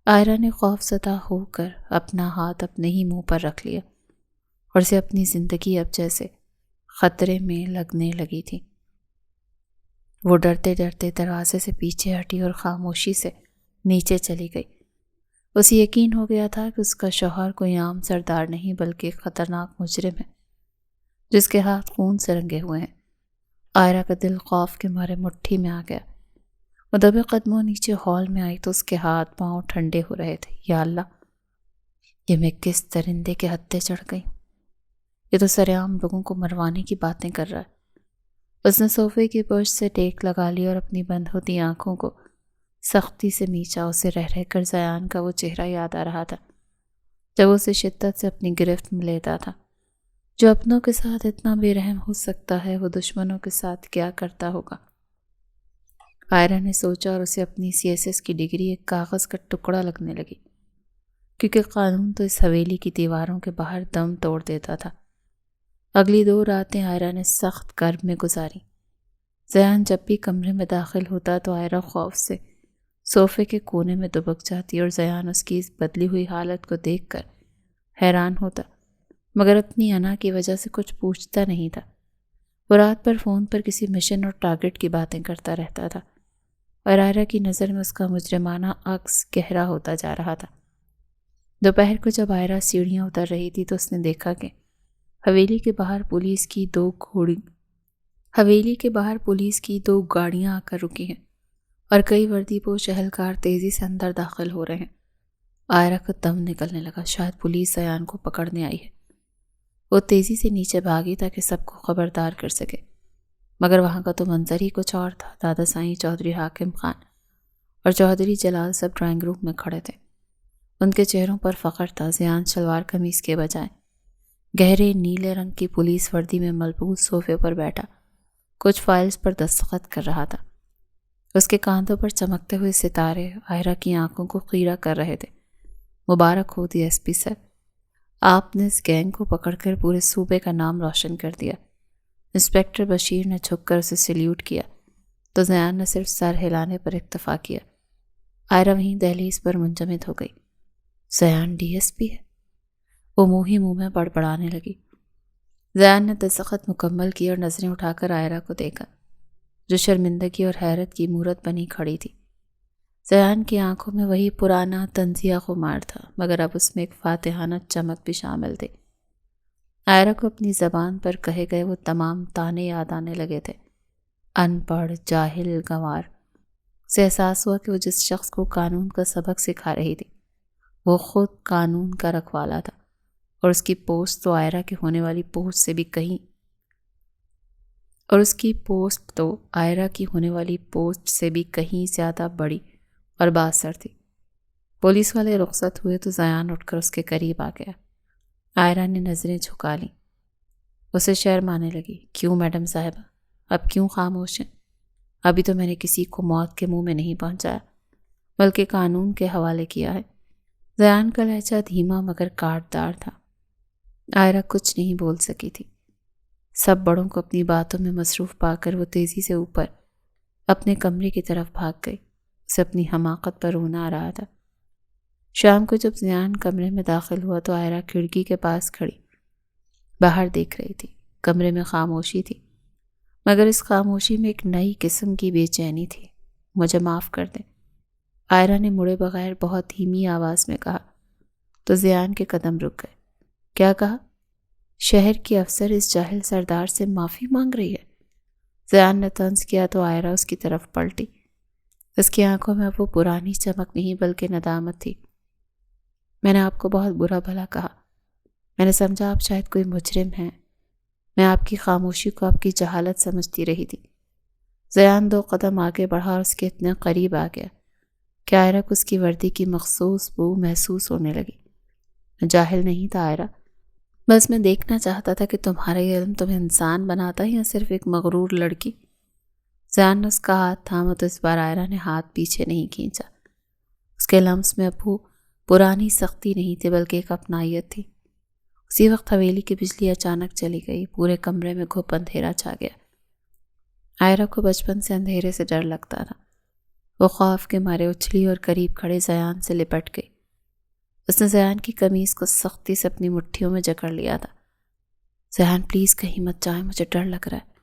آئرہ نے خوف زدہ ہو کر اپنا ہاتھ اپنے ہی منہ پر رکھ لیا اور اسے اپنی زندگی اب جیسے خطرے میں لگنے لگی تھی۔ وہ ڈرتے ڈرتے دروازے سے پیچھے ہٹی اور خاموشی سے نیچے چلی گئی۔ اسے یقین ہو گیا تھا کہ اس کا شوہر کوئی عام سردار نہیں بلکہ ایک خطرناک مجرم ہے جس کے ہاتھ خون سے رنگے ہوئے ہیں۔ آئرہ کا دل خوف کے مارے مٹھی میں آ گیا۔ وہ دبے قدموں نیچے ہال میں آئی تو اس کے ہاتھ پاؤں ٹھنڈے ہو رہے تھے۔ یا اللہ، یہ میں کس درندے کے ہتھے چڑھ گئی؟ یہ تو سرعام لوگوں کو مروانے کی باتیں کر رہا ہے۔ اس نے صوفے کی پشت سے ٹیک لگا لی اور اپنی بند ہوتی آنکھوں کو سختی سے میچا۔ اسے رہ رہ کر زیان کا وہ چہرہ یاد آ رہا تھا جب اسے شدت سے اپنی گرفت میں لیتا تھا۔ جو اپنوں کے ساتھ اتنا بے رحم ہو سکتا ہے وہ دشمنوں کے ساتھ کیا کرتا ہوگا؟ آئرہ نے سوچا اور اسے اپنی CSS کی ڈگری ایک کاغذ کا ٹکڑا لگنے لگی، کیونکہ قانون تو اس حویلی کی دیواروں کے باہر دم توڑ دیتا تھا۔ اگلی 2 راتیں آئرہ نے سخت گرم میں گزاری۔ زیان جب بھی کمرے میں داخل ہوتا تو آئرہ خوف سے صوفے کے کونے میں دبک جاتی اور زیان اس کی اس بدلی ہوئی حالت کو دیکھ کر حیران ہوتا، مگر اپنی انا کی وجہ سے کچھ پوچھتا نہیں تھا۔ وہ رات پر فون پر کسی مشن اور ٹارگٹ کی باتیں کرتا رہتا تھا اور آئرہ کی نظر میں اس کا مجرمانہ عکس گہرا ہوتا جا رہا تھا۔ دوپہر کو جب آئرہ سیڑھیاں اتر رہی تھی تو اس نے دیکھا کہ حویلی کے باہر پولیس کی 2 گاڑیاں آ کر رکی ہیں اور کئی وردی پوش اہلکار تیزی سے اندر داخل ہو رہے ہیں۔ آئرہ کا دم نکلنے لگا۔ شاید پولیس زیان کو پکڑنے آئی ہے۔ وہ تیزی سے نیچے بھاگی تاکہ سب کو خبردار کر سکے، مگر وہاں کا تو منظر ہی کچھ اور تھا۔ دادا سائیں چودھری حاکم خان اور چودھری جلال سب ڈرائنگ روم میں کھڑے تھے۔ ان کے چہروں پر فخر تھا۔ زیان شلوار قمیص کے بجائے گہرے نیلے رنگ کی پولیس وردی میں ملبوس صوفے پر بیٹھا کچھ فائلز پر دستخط کر رہا تھا۔ اس کے کاندھوں پر چمکتے ہوئے ستارے آئرہ کی آنکھوں کو خیرہ کر رہے تھے۔ مبارک ہو DSP سر، آپ نے اس گینگ کو پکڑ کر پورے صوبے کا نام روشن کر دیا۔ انسپکٹر بشیر نے جھک کر اسے سلیوٹ کیا تو زیان نے صرف سر ہلانے پر اکتفا کیا۔ آئرہ وہیں دہلیز پر منجمد ہو گئی۔ زیان DSP ہے؟ وہ منہ ہی منہ میں بڑبڑانے لگی۔ زیان نے دستخط مکمل کی اور نظریں اٹھا کر آئرہ کو دیکھا جو شرمندگی اور حیرت کی مورت بنی کھڑی تھی۔ زیان کی آنکھوں میں وہی پرانا طنزیہ خمار تھا، مگر اب اس میں ایک فاتحانہ چمک بھی شامل تھی۔ آئرہ کو اپنی زبان پر کہے گئے وہ تمام طعنے یاد آنے لگے تھے۔ ان پڑھ، جاہل، گنوار۔ اسے احساس ہوا کہ وہ جس شخص کو قانون کا سبق سکھا رہی تھی وہ خود قانون کا رکھوالا تھا، اور اس کی پوسٹ تو آئرہ کی ہونے والی پوسٹ سے بھی کہیں زیادہ بڑی اور بااثر تھی۔ پولیس والے رخصت ہوئے تو زیان اٹھ کر اس کے قریب آ گیا۔ آئرہ نے نظریں جھکا لیں۔ اسے شرم آنے لگی۔ کیوں میڈم صاحبہ، اب کیوں خاموش ہیں؟ ابھی تو میں نے کسی کو موت کے منہ میں نہیں پہنچایا بلکہ قانون کے حوالے کیا ہے۔ زیان کا لہجہ دھیما مگر کاٹدار تھا۔ آئرہ کچھ نہیں بول سکی تھی۔ سب بڑوں کو اپنی باتوں میں مصروف پا کر وہ تیزی سے اوپر اپنے کمرے کی طرف بھاگ گئی۔ اسے اپنی حماقت پر رونا آ رہا تھا۔ شام کو جب زیان کمرے میں داخل ہوا تو آئرہ کھڑکی کے پاس کھڑی باہر دیکھ رہی تھی۔ کمرے میں خاموشی تھی، مگر اس خاموشی میں ایک نئی قسم کی بے چینی تھی۔ مجھے معاف کر دیں، آئرہ نے مڑے بغیر بہت دھیمی آواز میں کہا تو زیان کے قدم رک گئے۔ کیا کہا؟ شہر کی افسر اس جاہل سردار سے معافی مانگ رہی ہے۔ زیان نے طنز کیا تو عائرہ اس کی طرف پلٹی۔ اس کی آنکھوں میں اب وہ پرانی چمک نہیں بلکہ ندامت تھی۔ میں نے آپ کو بہت برا بھلا کہا۔ میں نے سمجھا آپ شاید کوئی مجرم ہیں۔ میں آپ کی خاموشی کو آپ کی جہالت سمجھتی رہی تھی۔ زیان 2 قدم آگے بڑھا اور اس کے اتنے قریب آ گیا کہ عائرہ کو اس کی وردی کی مخصوص بو محسوس ہونے لگی۔ میں جاہل نہیں تھا عائرہ، بس میں دیکھنا چاہتا تھا کہ تمہارا یہ علم تمہیں انسان بناتا ہے یا صرف ایک مغرور لڑکی۔ زیان نے اس کا ہاتھ تھاما تو اس بار عائرہ نے ہاتھ پیچھے نہیں کھینچا۔ اس کے لمس میں اب وہ پرانی سختی نہیں تھی بلکہ ایک اپنائیت تھی۔ اسی وقت حویلی کی بجلی اچانک چلی گئی، پورے کمرے میں گھپ اندھیرا چھا گیا۔ عائرہ کو بچپن سے اندھیرے سے ڈر لگتا تھا۔ وہ خوف کے مارے اچھلی اور قریب کھڑے زیان سے لپٹ گئی۔ اس نے زیان کی قمیض کو سختی سے اپنی مٹھیوں میں جکڑ لیا تھا۔ زیان پلیز کہیں مت جائیں، مجھے ڈر لگ رہا ہے۔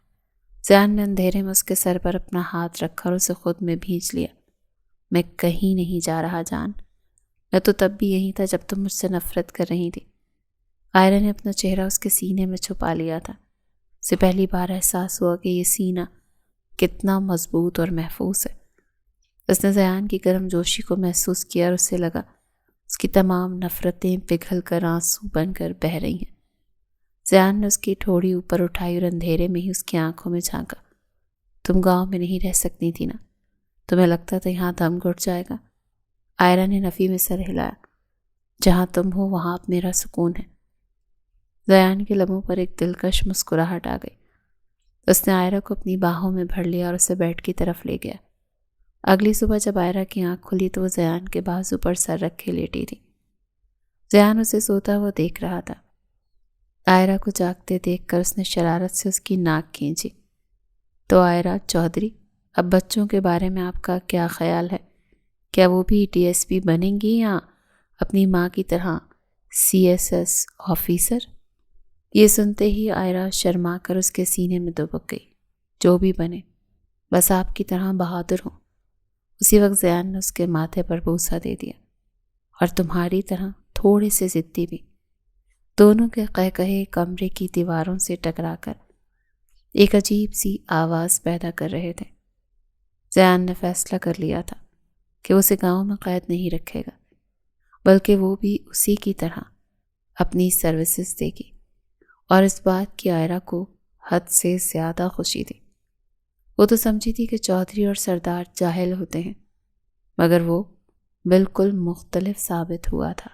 زیان نے اندھیرے میں اس کے سر پر اپنا ہاتھ رکھا اور اسے خود میں بھینچ لیا۔ میں کہیں نہیں جا رہا جان، میں تو تب بھی یہی تھا جب تم مجھ سے نفرت کر رہی تھی۔ عائرہ نے اپنا چہرہ اس کے سینے میں چھپا لیا تھا۔ اسے پہلی بار احساس ہوا کہ یہ سینہ کتنا مضبوط اور محفوظ ہے۔ اس نے زیان کی گرم جوشی کو محسوس کیا اور اسے لگا اس کی تمام نفرتیں پگھل کر آنسو بن کر بہہ رہی ہیں۔ زیان نے اس کی ٹھوڑی اوپر اٹھائی اور اندھیرے میں ہی اس کی آنکھوں میں جھانکا۔ تم گاؤں میں نہیں رہ سکتی تھی نا؟ تمہیں لگتا تھا یہاں دم گھٹ جائے گا؟ عائرہ نے نفی میں سر ہلایا۔ جہاں تم ہو وہاں اب میرا سکون ہے۔ زیان کے لبوں پر ایک دلکش مسکراہٹ آ گئی۔ اس نے عائرہ کو اپنی باہوں میں بھر لیا اور اسے بیڈ کی طرف لے گیا۔ اگلی صبح جب عائرہ کی آنکھ کھلی تو وہ زیان کے بازو پر سر رکھے لیٹی تھی۔ زیان اسے سوتا ہوا دیکھ رہا تھا۔ عائرہ کو جاگتے دیکھ کر اس نے شرارت سے اس کی ناک کھینچی۔ تو عائرہ چودھری، اب بچوں کے بارے میں آپ کا کیا خیال ہے؟ کیا وہ بھی DSP بنیں گی یا اپنی ماں کی طرح CSS آفیسر؟ یہ سنتے ہی عائرہ شرما کر اس کے سینے میں دبک گئی۔ جو بھی بنے، بس آپ کی طرح بہادر ہوں۔ اسی وقت زیان نے اس کے ماتھے پر بوسہ دے دیا۔ اور تمہاری طرح تھوڑے سے ضدی بھی۔ دونوں کے قہقہے کمرے کی دیواروں سے ٹکرا کر ایک عجیب سی آواز پیدا کر رہے تھے۔ زیان نے فیصلہ کر لیا تھا کہ اسے گاؤں میں قید نہیں رکھے گا، بلکہ وہ بھی اسی کی طرح اپنی سروسز دے گی، اور اس بات کی عائرہ کو حد سے زیادہ خوشی تھی۔ وہ تو سمجھی تھی کہ چودھری اور سردار جاہل ہوتے ہیں، مگر وہ بالکل مختلف ثابت ہوا تھا۔